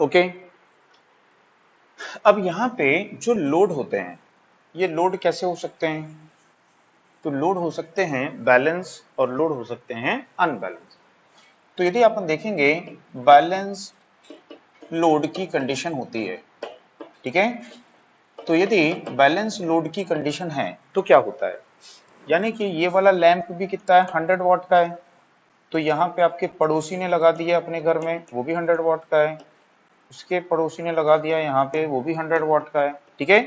A: ओके, अब यहाँ पे जो लोड होते हैं ये लोड कैसे हो सकते हैं? तो लोड हो सकते हैं बैलेंस और लोड हो सकते हैं अनबैलेंस। तो यदि अपन देखेंगे बैलेंस लोड की कंडीशन होती है, ठीक है। तो यदि बैलेंस लोड की कंडीशन है तो क्या होता है? यानी कि ये वाला लैंप भी कितना है? 100 वाट का है। तो यहाँ पे आपके पड़ोसी ने लगा दिया अपने घर में, वो भी 100 वाट का है। उसके पड़ोसी ने लगा दिया यहाँ पे, वो भी 100 वाट का है। ठीक है,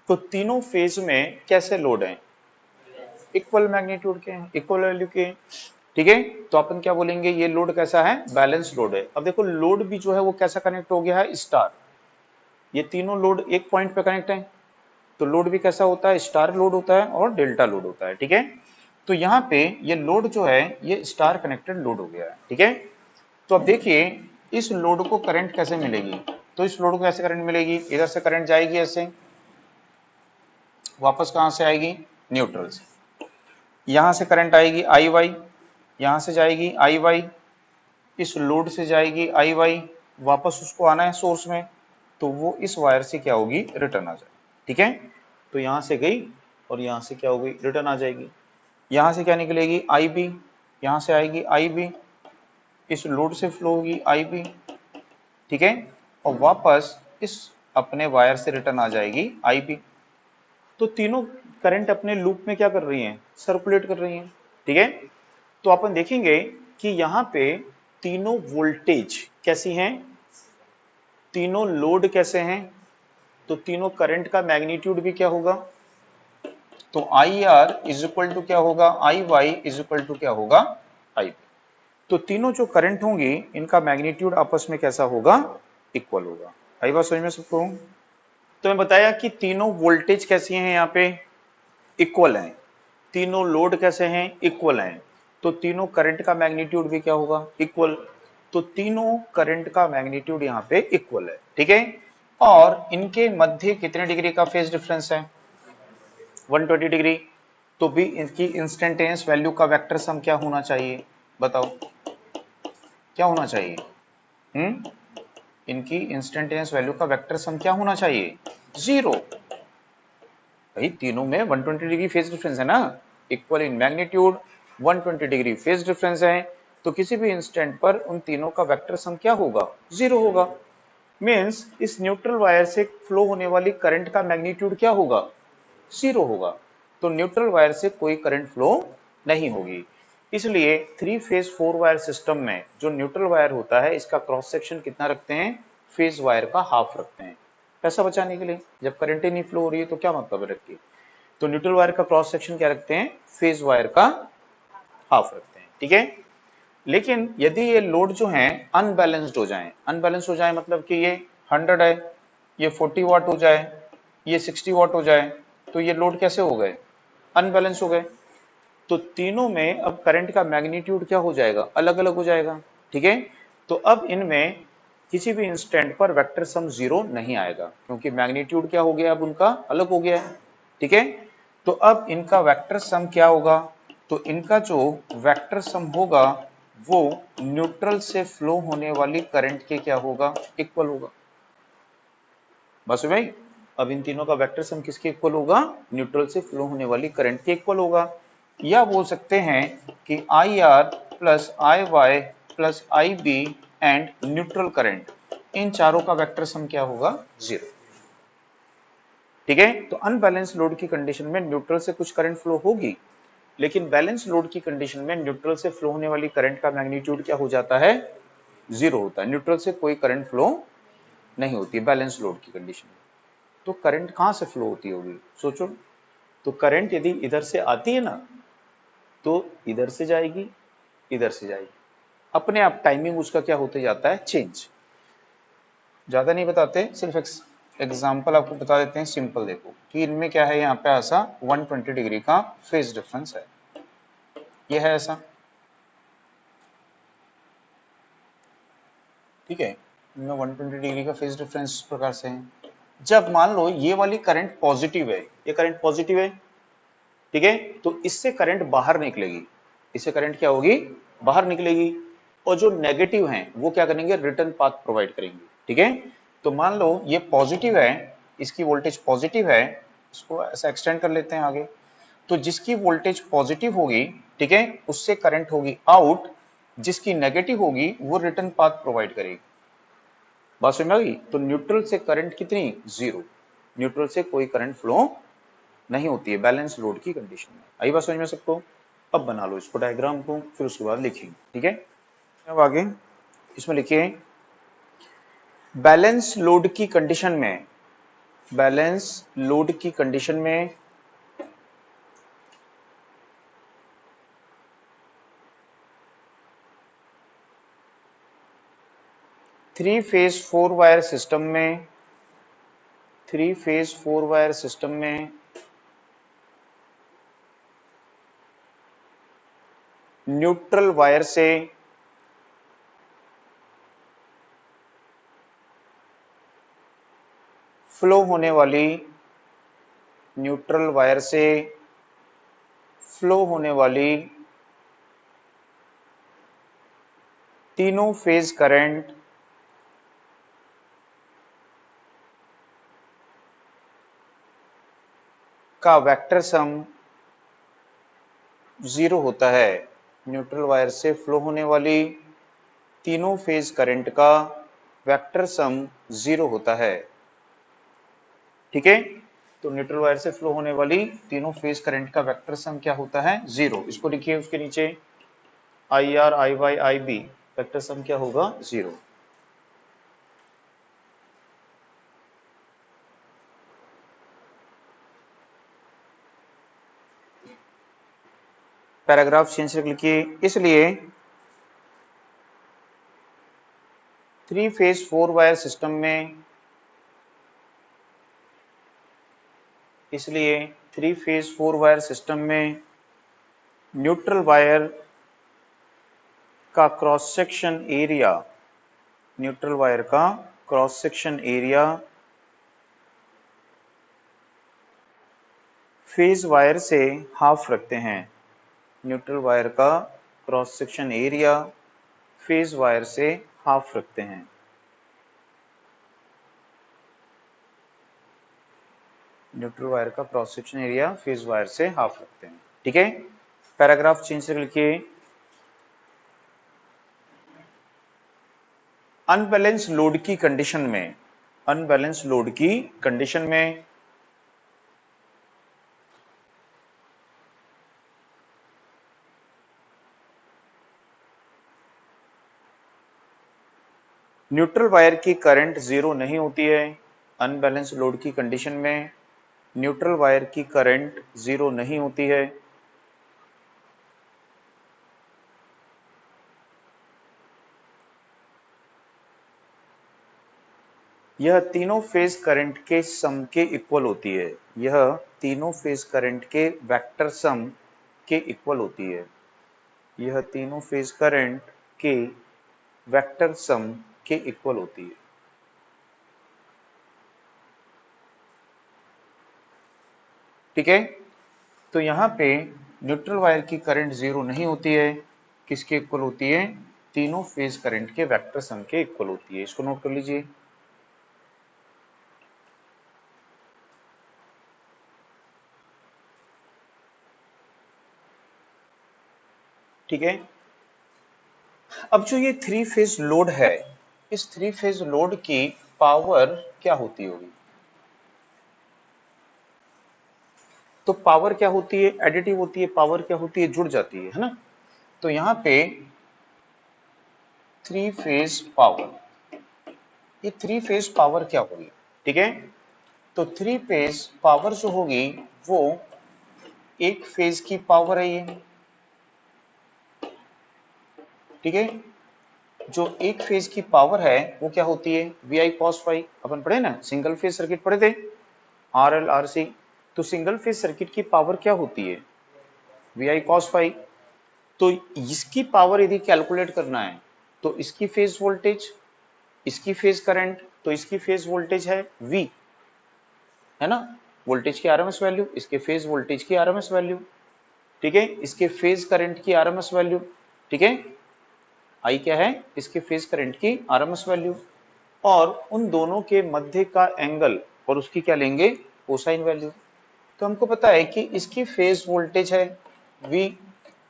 A: तो तीनों फेज में कैसे लोड है? इक्वल मैग्नीट्यूड के हैं, इक्वल वैल्यू के। ठीक है, तो अपन क्या बोलेंगे? ये लोड कैसा है? बैलेंस लोड है। अब देखो लोड भी जो है वो कैसा कनेक्ट हो गया है? स्टार। ये तीनों लोड एक पॉइंट पे कनेक्ट है तो लोड भी कैसा होता है? स्टार लोड होता है और डेल्टा लोड होता है। ठीक है, तो यहाँ पे ये लोड जो है ये स्टार कनेक्टेड लोड हो गया है। ठीक है, तो अब देखिए इस लोड को करंट कैसे मिलेगी? तो इस लोड को कैसे करंट मिलेगी? इधर से करंट जाएगी ऐसे, वापस कहां से आएगी? न्यूट्रल से। यहां से करंट आएगी आई वाई, यहां से जाएगी आई वाई, इस लोड से जाएगी आई वाई, वापस उसको आना है सोर्स में, तो वो इस वायर से क्या होगी? रिटर्न आ जाएगी। ठीक है, तो यहां से गई और यहां से क्या हो गई? रिटर्न आ जाएगी। यहां से क्या निकलेगी? आई बी, यहां से आएगी आई बी, इस लोड से फ्लो होगी आई बी। ठीक है, और वापस इस अपने वायर से रिटर्न आ जाएगी आई बी। तो तीनों करंट अपने लूप में क्या कर रही हैं? सर्कुलेट कर रही हैं। ठीक है, तो अपन देखेंगे कि यहाँ पे तीनों वोल्टेज कैसी हैं? तीनों लोड कैसे हैं? तो तीनों करंट का मैग्नीट्यूड भी क्या होगा? तो I R is equal to क्या होगा? I Y is equal to क्या होगा? आई। तो तीनों जो करंट होंगी इनका मैग्नीट्यूड आपस में कैसा होगा? इक्वल होगा। आई बात समझ में सबको? तो मैं बताया कि तीनों वोल्टेज कैसी हैं? यहाँ पे इक्वल हैं। तीनों लोड कैसे हैं? इक्वल हैं। तो तीनों करंट का मैग्नीट्यूड भी क्या होगा? इक्वल। तो तीनों करंट का मैग्नीट्यूड यहाँ पे इक्वल है। ठीक है, और इनके मध्य कितने डिग्री का फेज डिफरेंस है? 120 डिग्री। तो भी इनकी इंस्टेंटेनियस वैल्यू का वेक्टर सम क्या होना चाहिए? बताओ क्या होना चाहिए? इनकी इंस्टेंटेनियस वैल्यू का वेक्टर सम क्या होना चाहिए? 0। भाई तीनों में 120 डिग्री फेज डिफरेंस है ना, equal in magnitude, 120 degree phase difference है, तो किसी भी इंस्टेंट पर उन तीनों का वेक्टर सम क्या होगा? 0 होगा। मींस इस न्यूट्रल वायर से फ्लो होने वाली करंट का मैग्नीट्यूड क्या होगा? 0 होगा। तो न्यूट्रल वायर से कोई करंट फ्लो नहीं होगी। इसलिए 3 फेज 4 वायर सिस्टम में जो न्यूट्रल वायर होता है इसका क्रॉस सेक्शन कितना रखते हैं? फेज वायर का हाफ रखते हैं, पैसा बचाने के लिए। जब करंट ही नहीं फ्लो हो रही है तो क्या मतलब है रखिए। तो न्यूट्रल वायर का क्रॉस सेक्शन क्या रखते हैं? फेज वायर का हाफ रखते हैं। ठीक है, लेकिन यदि ये लोड जो है अनबैलेंस्ड हो जाए, अनबैलेंस हो जाए मतलब कि ये 100 है, ये 40 वाट हो जाए, ये 60 वाट हो जाए, तो ये लोड कैसे हो गए? अनबैलेंस हो गए। तो तीनों में अब करंट का मैग्नीट्यूड क्या हो जाएगा? अलग अलग हो जाएगा। ठीक है, तो अब इनमें किसी भी इंस्टेंट पर वेक्टर सम 0 नहीं आएगा क्योंकि मैग्नीट्यूड क्या हो गया? अब उनका अलग हो गया है। ठीक है, तो अब इनका वेक्टर सम क्या होगा? तो इनका जो वेक्टर सम होगा वो न्यूट्रल से फ्लो होने वाली करंट के क्या होगा, इक्वल होगा। बस भाई, अब इन तीनों का वेक्टर सम किसके इक्वल होगा, न्यूट्रल से फ्लो होने वाली करंट के इक्वल होगा। या बोल सकते हैं कि I R plus I Y plus I B and neutral current, इन चारों का वेक्टर सम क्या होगा, 0। ठीक है, तो अनबैलेंस लोड की कंडीशन में न्यूट्रल से कुछ करंट फ्लो होगी, लेकिन बैलेंस लोड की कंडीशन में न्यूट्रल से फ्लो होने वाली करंट का मैग्नीट्यूड क्या हो जाता है, 0 होता है। न्यूट्रल से कोई करंट फ्लो नहीं होती है बैलेंस लोड की कंडीशन में। तो करंट कहां से फ्लो होती होगी, सोचो। तो करंट यदि इधर से आती है ना, तो इधर से जाएगी, इधर से जाएगी, अपने आप टाइमिंग उसका क्या होते जाता है, चेंज। ज्यादा नहीं बताते, सिर्फ एग्जांपल आपको बता देते हैं सिंपल। देखो कि इनमें क्या है, यहाँ पे ऐसा 120 डिग्री का फेज डिफरेंस है, ये है ऐसा, ठीक है। इनमें 120 डिग्री का फेज डिफरेंस इस प्रकार से है। जब मान लो ये वाली करंट पॉजिटिव है, ये करंट पॉजिटिव है, ठीक है, तो इससे करंट बाहर निकलेगी, इससे करंट क्या होगी, बाहर निकलेगी। और जो नेगेटिव हैं वो क्या करेंगे, रिटर्न पाथ प्रोवाइड करेंगे, ठीक है। तो मान लो ये पॉजिटिव है, इसकी वोल्टेज पॉजिटिव है, इसको ऐसा एक्सटेंड कर लेते हैं आगे। तो जिसकी वोल्टेज पॉजिटिव होगी, ठीक है, उससे करंट होगी आउट, जिसकी नेगेटिव होगी वो रिटर्न पाथ प्रोवाइड करेगी। बात समझ में आ गई। तो न्यूट्रल से करंट कितनी, 0। न्यूट्रल से कोई करंट फ्लो नहीं होती है बैलेंस लोड की कंडीशन में। आई बात समझ में सबको। अब बना लो इसको डायग्राम को, फिर उसके बाद लिखेंगे, ठीक है। अब आगे इसमें लिखिए, बैलेंस लोड की कंडीशन में, बैलेंस लोड की कंडीशन में थ्री फेज 4 वायर सिस्टम में, थ्री फेज 4 वायर सिस्टम में न्यूट्रल वायर से फ्लो होने वाली, न्यूट्रल वायर से फ्लो होने वाली तीनों फेज करंट का वेक्टर सम 0 होता है। न्यूट्रल वायर से फ्लो होने वाली तीनों फेज करंट का वेक्टर सम 0 होता है, ठीक है। तो न्यूट्रल वायर से फ्लो होने वाली तीनों फेज करंट का वेक्टर सम क्या होता है, 0। इसको लिखिए उसके नीचे, I R I Y I B, vector sum क्या होगा, 0। पैराग्राफ चेंज करके लिखिए, इसलिए थ्री फेज 4 वायर सिस्टम में, इसलिए थ्री फेज 4 वायर सिस्टम में न्यूट्रल वायर का cross section area, neutral wire का cross section area phase wire से हाफ रखते हैं। न्यूट्रल वायर का cross section area phase wire से हाफ रखते हैं। न्यूट्रल वायर का cross section area phase wire से हाफ रखते हैं, ठीक है। पैराग्राफ चेंज करके लिखिए, अनबैलेंस लोड की कंडीशन में, अनबैलेंस लोड की कंडीशन में न्यूट्रल वायर की करंट 0 नहीं होती है। अनबैलेंस लोड की कंडीशन में न्यूट्रल वायर की करंट 0 नहीं होती है। यह तीनों फेज करंट के सम के इक्वल होती है। यह तीनों फेज करंट के वेक्टर सम के इक्वल होती है। यह तीनों फेज करंट के वेक्टर सम के इक्वल होती है, ठीक है। तो यहाँ पे न्यूट्रल वायर की करंट 0 नहीं होती है, किसके इक्वल होती है? तीनों फेज करंट के वेक्टर सम के इक्वल होती है। इसको नोट कर लीजिए। ठीक है। अब जो ये थ्री फेज लोड है, इस थ्री फेज लोड की पावर क्या होती होगी? तो पावर क्या होती है? एडिटिव होती है। पावर क्या होती है? जुड़ जाती है ना? तो यहाँ पे थ्री फेज पावर, ये थ्री फेज पावर क्या होगी? ठीक है। तो थ्री फेज पावर जो होगी वो एक फेज की पावर है ये। ठीक है। जो एक फेज की पावर है वो क्या होती है? V I cos phi. अपन पढ़े ना, सिंगल फेज सर्किट पढ़े थे, आर एल आर सी। तो सिंगल फेज सर्किट की पावर क्या होती है? V I cos phi. तो इसकी पावर यदि कैलकुलेट करना है तो इसकी फेज वोल्टेज, इसकी फेज करंट, तो इसकी फेज वोल्टेज है V, है ना? वोल्टेज की आरएमएस वैल्यू, इसके फेज वोल्टेज की आरएमएस वैल्यू। ठीक है। इसके फेज करंट की आरएमएस वैल्यू। ठीक है। आई क्या है? इसके फेज करंट की आरएमएस वैल्यू। और उन दोनों के मध्य का एंगल और उसकी क्या लेंगे? Cosine value. तो हमको पता है कि इसकी फेज वोल्टेज है V,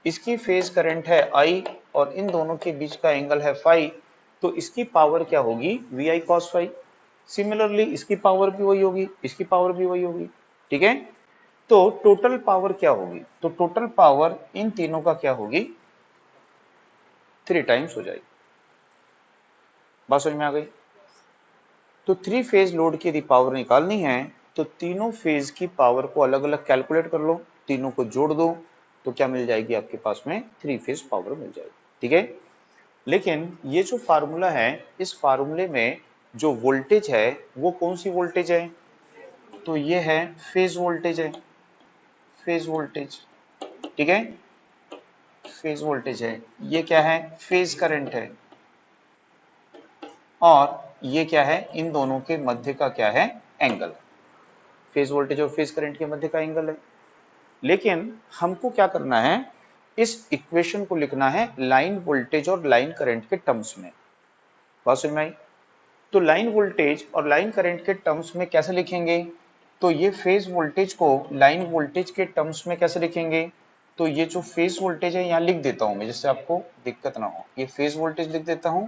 A: इसकी फेज करंट है I, और इन दोनों के बीच का एंगल है फाई। तो इसकी पावर क्या होगी? V I cos phi. Similarly इसकी पावर भी वही होगी, इसकी पावर भी वही होगी। ठीक है। तो टोटल पावर क्या होगी? तो टोटल पावर इन तीनों का क्या होगी? 3 टाइम्स हो जाएगी। बात समझ में आ गई? तो थ्री फेज लोड की यदि पावर निकालनी है तो तीनों फेज की पावर को अलग अलग कैलकुलेट कर लो, तीनों को जोड़ दो, तो क्या मिल जाएगी आपके पास में? थ्री फेज पावर मिल जाएगी। ठीक है। लेकिन ये जो फार्मूला है, इस फार्मूले में जो वोल्टेज है वो कौन सी वोल्टेज है? तो ये है फेज वोल्टेज है, फेज वोल्टेज। ठीक है। फेज वोल्टेज है। ये क्या है? फेज करंट है। और ये क्या है? इन दोनों के मध्य का क्या है? एंगल। फेज वोल्टेज और फेज करंट के मध्य का एंगल है। लेकिन हमको क्या करना है? इस इक्वेशन को लिखना है लाइन वोल्टेज और लाइन करंट के टर्म्स में। बात समझ में आई? तो लाइन वोल्टेज और लाइन करंट के टर्म्स में कैसे लिखेंगे? तो ये फेज वोल्टेज को लाइन वोल्टेज के टर्म्स में कैसे लिखेंगे? तो ये जो फेज वोल्टेज है यहाँ लिख देता हूं मैं, जिससे आपको दिक्कत ना हो। ये फेज वोल्टेज लिख देता हूं,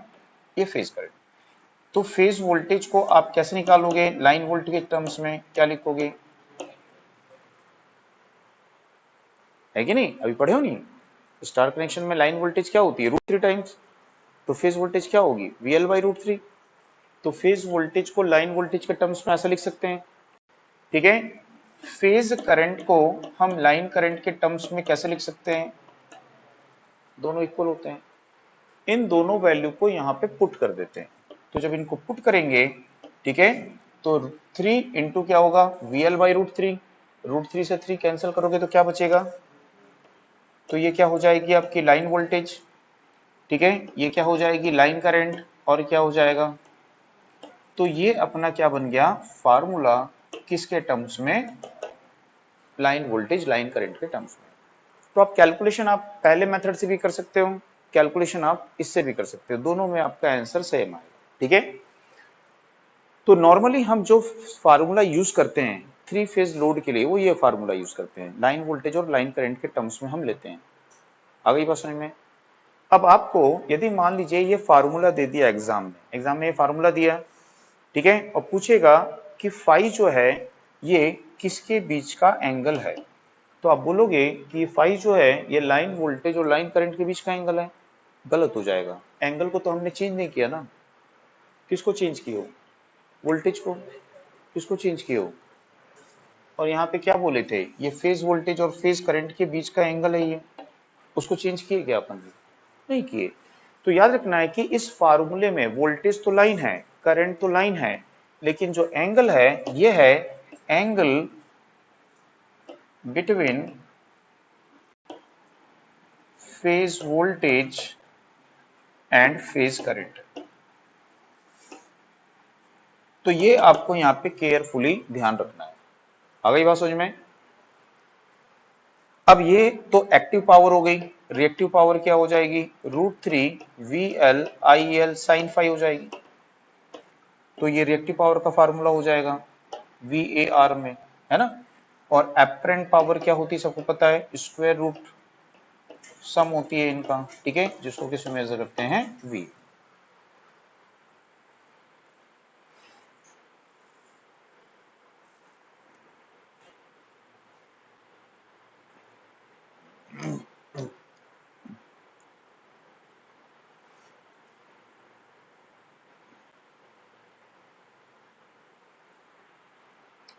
A: ये फेज करंट। तो फेज वोल्टेज को आप कैसे निकालोगे? लाइन वोल्टेज के टर्म्स में क्या लिखोगे? है कि नहीं? अभी पढ़े हो नहीं? स्टार कनेक्शन में लाइन वोल्टेज क्या होती है? √3 टाइम्स। तो फेज वोल्टेज क्या होगी? VL/√3। तो फेज वोल्टेज को लाइन वोल्टेज के टर्म्स में ऐसा लिख सकते हैं। ठीक है। फेज करंट को हम लाइन करंट के टर्म्स में कैसे लिख सकते हैं? दोनों इक्वल होते हैं। इन दोनों वैल्यू को यहाँ पे पुट कर देते हैं। तो जब इनको पुट करेंगे, ठीक है, तो 3 इंटू क्या होगा? VL/√3। √3 से 3 कैंसिल करोगे तो क्या बचेगा? तो ये क्या हो जाएगी? आपकी लाइन वोल्टेज। ठीक है। ये क्या हो जाएगी? Line current. और क्या हो जाएगा? तो ये अपना क्या बन गया? फार्मूला। किसके टर्म्स में? लाइन वोल्टेज लाइन करंट के टर्म्स में। तो आप कैलकुलेशन आप पहले मेथड से भी कर सकते हो, कैलकुलेशन आप इससे भी कर सकते हो, दोनों में आपका आंसर सेम आएगा। ठीक है। तो नॉर्मली हम जो फार्मूला यूज करते हैं थ्री फेज लोड के लिए, वो ये फार्मूला यूज करते हैं, लाइन वोल्टेज और लाइन करंट के टर्म्स में हम लेते हैं। आ गई बात समझ में? अब आपको यदि मान लीजिए ये फार्मूला दे दिया एग्जाम में ये फार्मूला दिया, ठीक है, और पूछेगा कि फाई जो है ये किसके बीच का एंगल है, तो आप बोलोगे कि फाई जो है ये लाइन वोल्टेज और लाइन करंट के बीच का एंगल है। गलत हो जाएगा। एंगल को तो हमने चेंज नहीं किया ना। किसको चेंज किए हो? वोल्टेज को। किसको चेंज किए हो? और यहाँ पे क्या बोले थे? ये फेज वोल्टेज और फेज करंट के बीच का एंगल है ये। उसको चेंज किए क्या अपन ने? नहीं किए। तो याद रखना है कि इस फार्मूले में वोल्टेज तो लाइन है, करंट तो लाइन है, लेकिन जो एंगल है ये है angle between phase voltage and phase current. तो ये आपको यहाँ पे केयरफुली ध्यान रखना है। आ गई बात समझ में? अब ये तो एक्टिव पावर हो गई, रिएक्टिव पावर क्या हो जाएगी, √3 VL/IL sin phi हो जाएगी। तो ये रिएक्टिव पावर का फार्मूला हो जाएगा VAR में, है ना। और एपरेंट पावर क्या होती है सबको पता है, स्क्वायर रूट सम होती है इनका, ठीक है, जिसको किसमें मेजर करते हैं, V।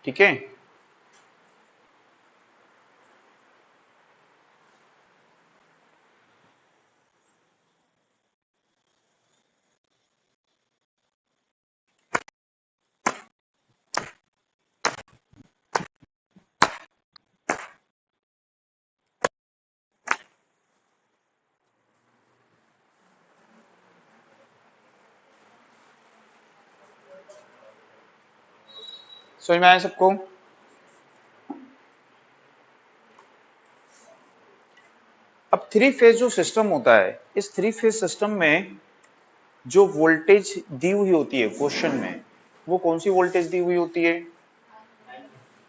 A: ठीक है। समझ में आया सबको। अब थ्री फेज जो सिस्टम होता है, इस थ्री फेज सिस्टम में जो वोल्टेज दी हुई होती है क्वेश्चन में, वो कौन सी वोल्टेज दी हुई होती है,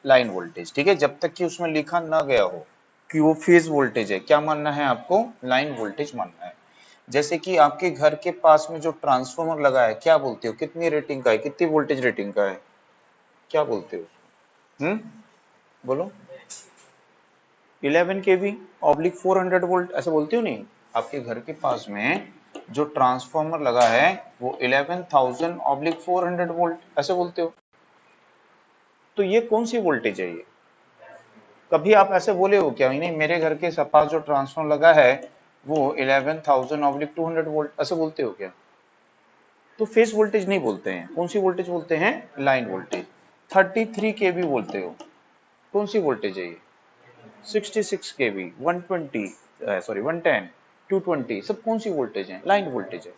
A: लाइन वोल्टेज, ठीक है। जब तक कि उसमें लिखा ना गया हो कि वो फेज वोल्टेज है, क्या मानना है आपको, लाइन वोल्टेज मानना है। जैसे कि आपके घर के पास में जो ट्रांसफार्मर लगा है, क्या बोलते हो, कितनी रेटिंग का है, कितनी वोल्टेज रेटिंग का है, क्या बोलते हो, बोलो, 11 kV ऑब्लिक 400 वोल्ट, ऐसे बोलते हो नहीं। आपके घर के पास में जो ट्रांसफार्मर लगा है वो 11,000 ऑब्लिक 400 वोल्ट, ऐसे बोलते हो। तो ये कौन सी वोल्टेज है ये, कभी आप ऐसे बोले हो क्या, नहीं मेरे घर के पास जो ट्रांसफार्मर लगा है वो 11,000 ऑब्लिक 200 वोल्ट, ऐसे बोलते हो क्या। तो फेज वोल्टेज नहीं बोलते हैं, कौन सी वोल्टेज बोलते हैं, लाइन वोल्टेज। 33 kV बोलते हो, कौन सी वोल्टेज है ये, 66 kV, 120 सॉरी 110, 220, सब कौन सी वोल्टेज है, लाइन वोल्टेज है।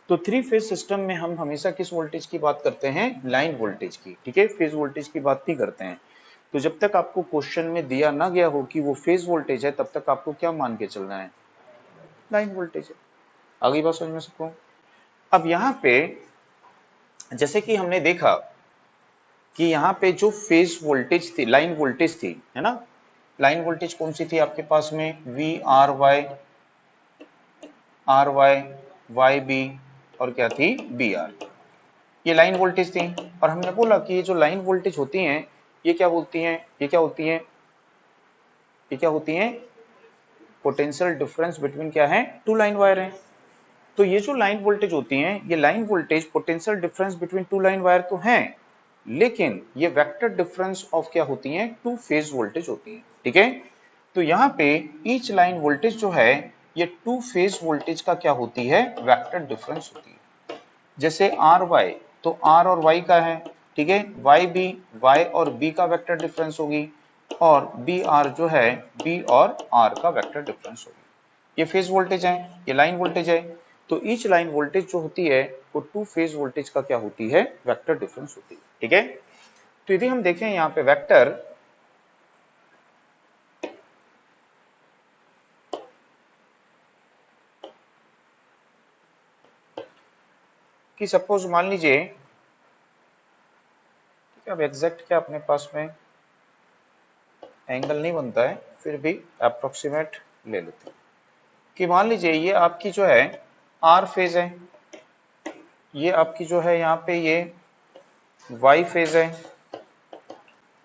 A: तो थ्री फेज सिस्टम में हम हमेशा किस वोल्टेज की बात करते हैं, लाइन वोल्टेज की, ठीक है, फेज वोल्टेज की बात नहीं करते हैं। तो जब तक आपको क्वेश्चन में दिया ना गया हो कि वो फेज वोल्टेज है, तब तक आपको क्या मान के चलना है, लाइन वोल्टेज है। अगली बात समझ में सबको। अब यहाँ पे जैसे कि हमने देखा कि यहाँ पे जो फेज वोल्टेज थी, लाइन वोल्टेज थी, है ना, लाइन वोल्टेज कौन सी थी आपके पास में, VRY, RY, YB और क्या थी, BR, ये लाइन वोल्टेज थी। और हमने बोला कि ये जो लाइन वोल्टेज होती हैं, ये क्या बोलती हैं, ये क्या होती हैं, ये क्या होती हैं, पोटेंशियल डिफरेंस बिटवीन क्या है, टू लाइन वायर है। तो ये जो लाइन वोल्टेज होती हैं, ये line voltage potential difference between two line wire तो हैं, लेकिन ये वेक्टर डिफरेंस ऑफ क्या होती हैं, टू फेज वोल्टेज होती हैं, ठीक है। तो यहाँ पे ईच लाइन वोल्टेज जो है, ये टू फेज वोल्टेज का क्या होती है, वेक्टर डिफरेंस होती है। जैसे आर वाई, तो आर और वाई का है, ठीक है, वाई बी, वाई और बी का वेक्टर डिफरेंस होगी, और बी आर जो है, बी और आर का वेक्टर डिफरेंस होगी। ये फेज वोल्टेज है, ये लाइन वोल्टेज है। तो ईच लाइन वोल्टेज जो होती है, वो टू फेज वोल्टेज का क्या होती है, वेक्टर डिफरेंस होती है, ठीक है। तो यदि हम देखें यहाँ पे वेक्टर, कि सपोज मान लीजिए, अब एग्जैक्ट क्या अपने पास में एंगल नहीं बनता है, फिर भी अप्रोक्सीमेट ले लेते हैं कि मान लीजिए ये आपकी जो है आर फेज है, ये आपकी जो है यहाँ पे ये वाई फेज है,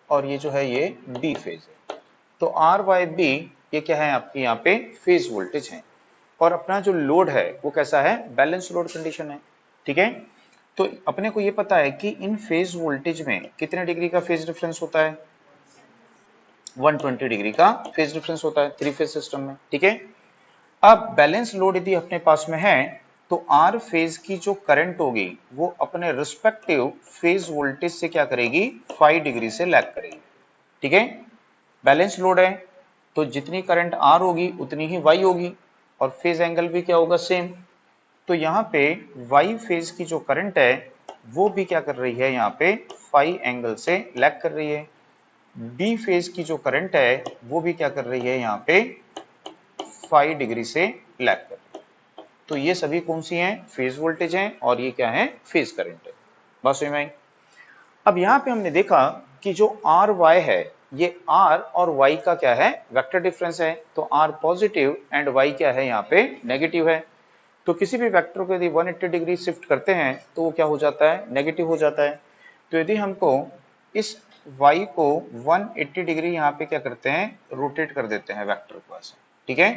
A: और ये जो है ये बी फेज है। तो आर वाई बी ये क्या है, आपकी यहाँ पे फेज वोल्टेज है। और अपना जो लोड है वो कैसा है, बैलेंस लोड कंडीशन है, ठीक है। तो अपने को ये पता है कि इन फेज वोल्टेज में कितने डिग्री का फेज डिफरेंस होता है, 120 डिग्री का फेज डिफरेंस होता है थ्री फेज सिस्टम में, ठीक है। अब बैलेंस लोड यदि अपने पास में है, तो आर फेज की जो करंट होगी वो अपने रिस्पेक्टिव फेज वोल्टेज से क्या करेगी, 5 डिग्री से लैग करेगी, ठीक है। बैलेंस लोड है, तो जितनी करंट आर होगी उतनी ही वाई होगी, और फेज एंगल भी क्या होगा, सेम। तो यहाँ पे वाई फेज की जो करंट है वो भी क्या कर रही है, यहाँ पे 5 एंगल से लैग कर रही है। बी फेज की जो करंट है वो भी क्या कर रही है, यहाँ पे 5 डिग्री से लैग कर रही है। तो ये सभी कौन सी हैं? फेज वोल्टेज हैं और ये क्या है? फेज करंट है। बस समझ में आई? अब यहाँ पे हमने देखा कि जो आर वाई है, ये आर और वाई का क्या है? वेक्टर डिफरेंस है। तो आर पॉजिटिव एंड वाई क्या है? यहाँ पे नेगेटिव है। तो किसी भी वेक्टर को यदि 180 डिग्री शिफ्ट करते हैं तो वो क्या हो जाता है? नेगेटिव हो जाता है। तो यदि हमको इस y को 180 डिग्री यहाँ पे क्या करते हैं? रोटेट कर देते हैं वेक्टर को ऐसे, ठीक है?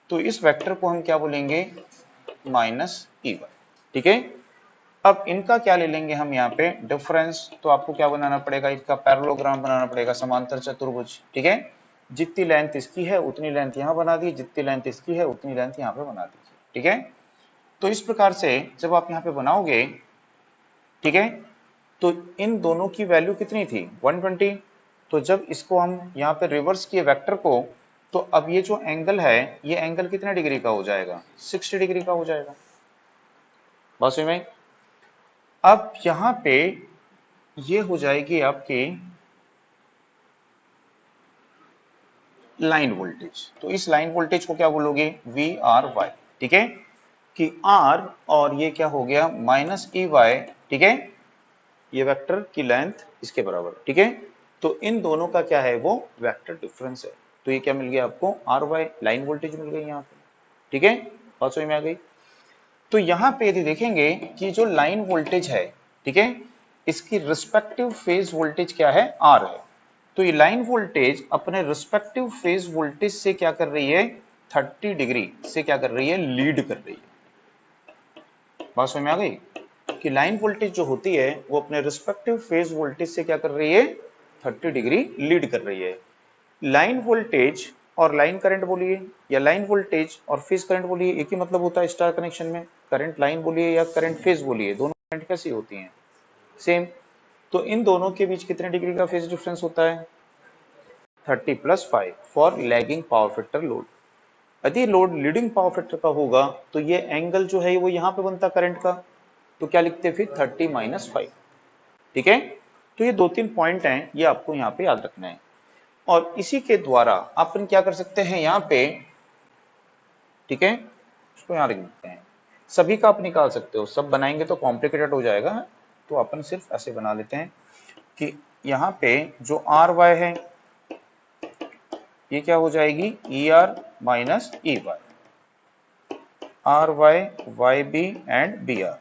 A: तो इस वेक्टर को हम क्या बोलेंगे? माइनस ई वाई, ठीक है? अब इनका क्या ले लेंगे हम यहाँ पे? डिफरेंस। तो आपको क्या बनाना पड़ेगा? इसका पैरेललोग्राम बनाना पड़ेगा, समांतर चतुर्भुज, ठीक है? जितनी लेंथ इसकी है उतनी लेंथ यहाँ बना दी, जितनी लेंथ इसकी है उतनी लेंथ यहाँ पे बना दीजिए, ठीक है? तो इस प्रकार से जब आप यहाँ पे बनाओगे, ठीक है, तो इन दोनों की वैल्यू कितनी थी? 120। तो जब इसको हम यहाँ पे रिवर्स किए वेक्टर को, तो अब ये जो एंगल है, ये एंगल कितने डिग्री का हो जाएगा? 60 डिग्री का हो जाएगा। बात समझ में? अब यहाँ पे ये हो जाएगी आपकी लाइन वोल्टेज। तो इस लाइन वोल्टेज को क्या बोलोगे? वी आर वाई, ठीक है? कि आर और ये क्या हो गया? माइनस ई वाई, ठीक है? ये वेक्टर की लेंथ इसके बराबर, ठीक है? तो इन दोनों का क्या है? वो वेक्टर डिफरेंस है। तो ये क्या मिल गया आपको? आर वाई, लाइन वोल्टेज मिल गई यहाँ पे, ठीक है? बात समझ में आ गई? तो यहाँ पे यदि देखेंगे कि जो लाइन वोल्टेज है, ठीक है, इसकी रिस्पेक्टिव फेज वोल्टेज क्या है? आर है। तो ये लाइन वोल्टेज अपने रिस्पेक्टिव फेज वोल्टेज से क्या कर रही है? 30 डिग्री से क्या कर रही है? लीड कर रही है। बात समझ में आ गई? कि लाइन वोल्टेज जो होती है वो अपने रिस्पेक्टिव फेज वोल्टेज से क्या कर रही है? 30 डिग्री लीड कर रही है। लाइन वोल्टेज और लाइन करंट बोलिए, या लाइन वोल्टेज और फेज करंट बोलिए, एक ही मतलब होता है स्टार कनेक्शन में। करंट लाइन बोलिए या करंट फेज बोलिए, दोनों करंट कैसी होती हैं? सेम। तो इन दोनों के बीच कितने डिग्री का फेज डिफरेंस होता है? 30 + 5 for lagging power factor load. यदि लोड लीडिंग पावर फैक्टर का होगा तो ये एंगल जो है वो यहाँ पे बनता करंट का। तो क्या लिखते हैं फिर? 30 - 5, ठीक है? तो ये 2-3 पॉइंट हैं, ये आपको यहाँ पे याद रखना है। और इसी के द्वारा अपन क्या कर सकते हैं यहाँ पे, ठीक है, इसको यहाँ लिख देते हैं। सभी का आप निकाल सकते हो, सब बनाएंगे तो कॉम्प्लिकेटेड हो जाएगा, तो अपन सिर्फ ऐसे बना लेते हैं कि यहाँ पे जो आर वाई है ये क्या हो जाएगी? E R minus E Y, R Y Y B and B R,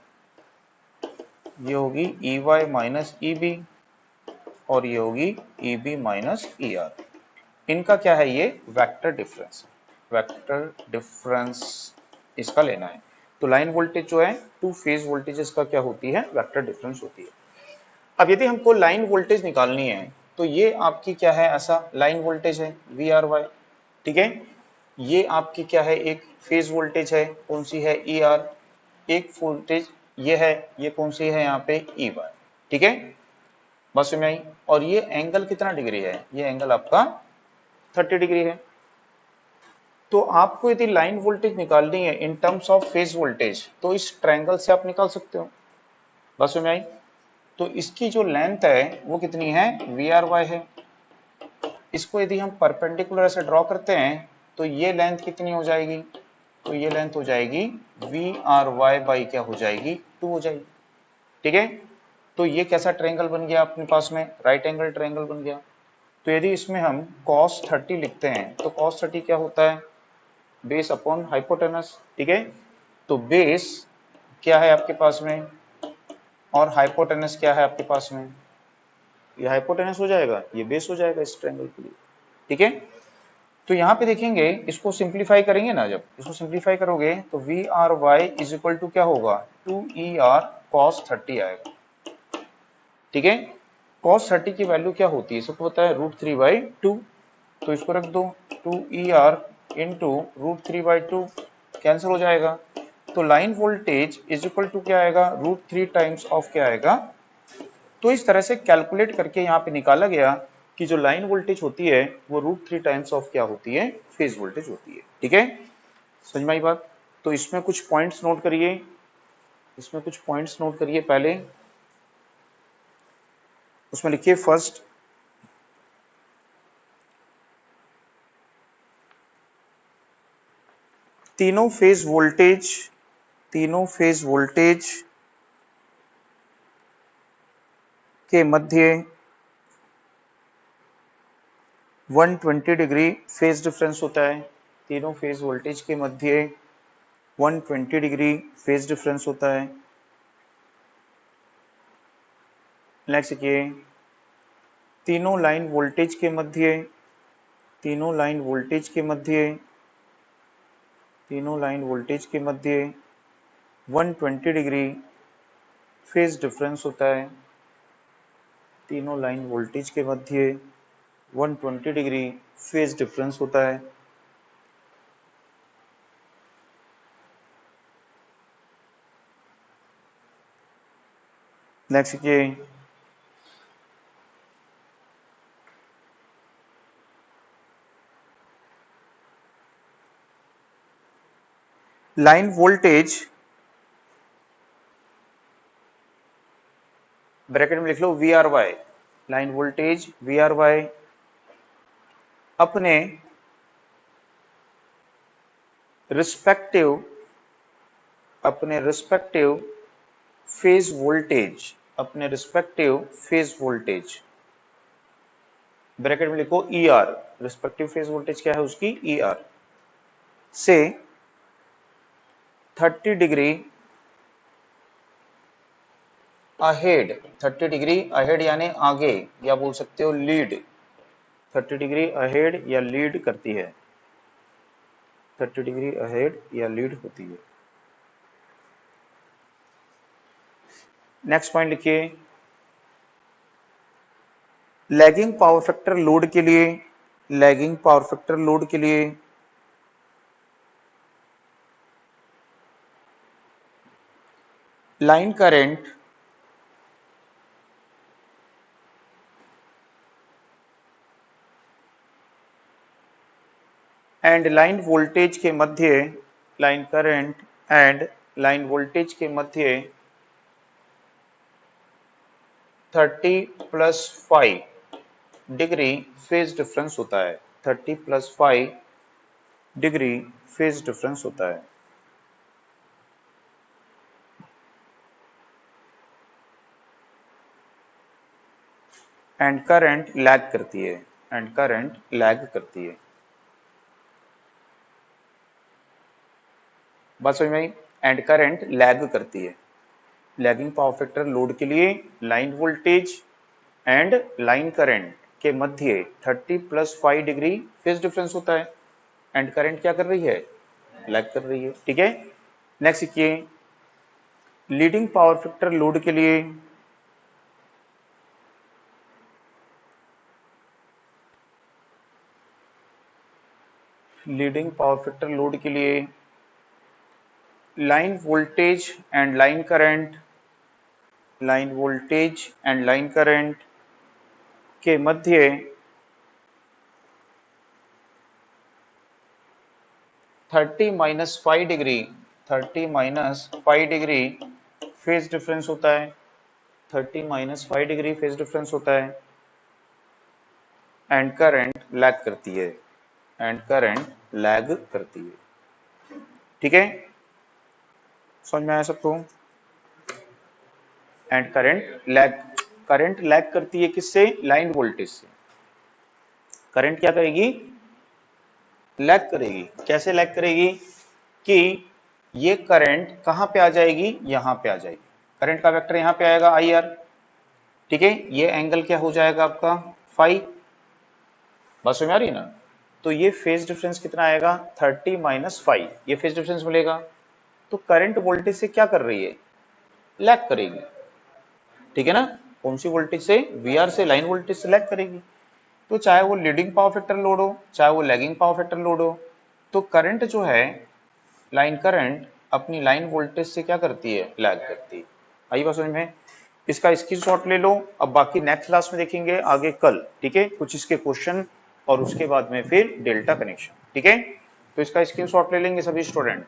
A: ये होगी E Y minus E B और ये होगी E B minus E R. इनका क्या है? ये वेक्टर डिफरेंस, वेक्टर डिफरेंस इसका लेना है। तो लाइन वोल्टेज जो है टू फेज वोल्टेजेस का क्या होती है? वेक्टर डिफरेंस होती है। अब यदि हमको लाइन वोल्टेज निकालनी है तो ये आपकी क्या है? ऐसा लाइन वोल्टेज है वी आर वाई, ठीक है? ये आपकी क्या है? एक फेज वोल्टेज है, कौन सी है? E are. एक वोल्टेज ये है, ये कौन सी है? यहाँ पे ई वाई, ठीक है? बस में आई। और ये एंगल कितना डिग्री है? ये एंगल आपका 30 डिग्री है। तो आपको यदि लाइन वोल्टेज निकालनी है in terms of phase voltage, तो इस ट्रायंगल से आप निकाल सकते हो। बस में आई। तो इसकी जो लेंथ है वो कितनी है? वी आर वाई है। इसको यदि हम परपेंडिकुलर से ड्रॉ करते हैं तो ये लेंथ कितनी हो जाएगी? तो ये लेंथ हो जाएगी वी आर वाई बाई क्या हो जाएगी? 2 हो जाएगी, ठीक है? तो ये कैसा ट्रायंगल बन गया अपने पास में? राइट एंगल ट्रायंगल बन गया। तो यदि इसमें हम cos 30 लिखते हैं तो cos 30 क्या होता है? बेस अपॉन हाइपोटेनस, ठीक है? तो बेस क्या है आपके पास में और हाइपोटेनस क्या है आपके पास में? ये हाइपोटेनस हो जाएगा, ये बेस हो जाएगा इस ट्रायंगल के लिए, ठीक है? तो यहाँ पे देखेंगे, इसको सिंप्लीफाई करेंगे ना, जब इसको सिंप्लीफाई करोगे तो V R Y is equal to क्या होगा? 2er cos 30 आएगा, ठीक है? cos 30 की वैल्यू क्या होती है? सबको पता है √3/2। तो इसको रख दो, 2er इंटू √3/2 कैंसिल हो जाएगा। तो line voltage is equal to क्या आएगा? √3 टाइम्स ऑफ क्या आएगा? तो इस तरह से कैलकुलेट करके यहाँ पे निकाला गया कि जो लाइन वोल्टेज होती है वो √3 टाइम्स ऑफ क्या होती है? फेज वोल्टेज होती है, ठीक है? समझ में आई बात? तो इसमें कुछ पॉइंट्स नोट करिए, इसमें कुछ पॉइंट्स नोट करिए। पहले उसमें लिखिए फर्स्ट, तीनों फेज वोल्टेज के मध्य 120 डिग्री फेज डिफरेंस होता है। तीनों फेज वोल्टेज के मध्य 120 डिग्री फेज डिफरेंस होता है। नेक्स्ट देखिए, तीनों लाइन वोल्टेज के मध्य 120 डिग्री फेज डिफरेंस होता है। तीनों लाइन वोल्टेज के मध्य 120 डिग्री फेज डिफरेंस होता है। नेक्स्ट देखिए, लाइन वोल्टेज ब्रैकेट में लिख लो VRY, लाइन वोल्टेज VRY अपने रिस्पेक्टिव फेज वोल्टेज ब्रैकेट में लिखो ER, रिस्पेक्टिव फेज वोल्टेज क्या है उसकी ER से 30 डिग्री अहेड यानी आगे, या बोल सकते हो लीड, 30 डिग्री अहेड या लीड करती है, 30 डिग्री अहेड या लीड होती है। नेक्स्ट पॉइंट लिखिए, लैगिंग पावर फैक्टर लोड के लिए line current and line voltage के मध्य 30+5 डिग्री फेज डिफरेंस होता है। 30+5 डिग्री फेज डिफरेंस होता है। एंड करंट लैग करती है। बात समझ में आई? एंड करंट लैग करती है। लैगिंग पावर फैक्टर लोड के लिए line voltage and line current के मध्य 30+5 डिग्री फेज डिफरेंस होता है। एंड करंट क्या कर रही है? लैग कर रही है। ठीक है, नेक्स्ट देखिए, लीडिंग पावर फैक्टर लोड के लिए line voltage and line current के मध्य 30-5 डिग्री फेज डिफरेंस होता है। 30-5 डिग्री फेज डिफरेंस होता है। एंड करंट लैग करती है। ठीक है, समझ में आया सबको? एंड करंट लैग करती है किससे? लाइन वोल्टेज से। करंट क्या करेगी? लैग करेगी। कैसे लैग करेगी? कि ये करंट कहां पे आ जाएगी? यहां पे आ जाएगी। करंट का वेक्टर यहां पे आएगा IR। ठीक है, ये एंगल क्या हो जाएगा आपका? फाई। बस समझ आ रही है ना? तो ये फेज डिफरेंस कितना आएगा? 30-5, ये फेज डिफरेंस मिलेगा। तो करंट वोल्टेज से क्या कर रही है? लैग करेगी। ठीक है ना? कौन सी वोल्टेज से? VR से, लाइन वोल्टेज से लैग करेगी। तो चाहे वो लीडिंग पावर फैक्टर लोड हो, चाहे वो लैगिंग पावर फैक्टर लोड हो, तो करंट जो है, लाइन करंट अपनी लाइन वोल्टेज से क्या करती है? लैग करती है। आई बात समझ में? इसका स्क्रीनशॉट ले लो। अब बाकी नेक्स्ट क्लास में देखेंगे आगे कल। ठीक है, कुछ इसके क्वेश्चन और उसके बाद में फिर डेल्टा कनेक्शन। ठीक है, तो इसका स्क्रीनशॉट ले लेंगे सभी स्टूडेंट।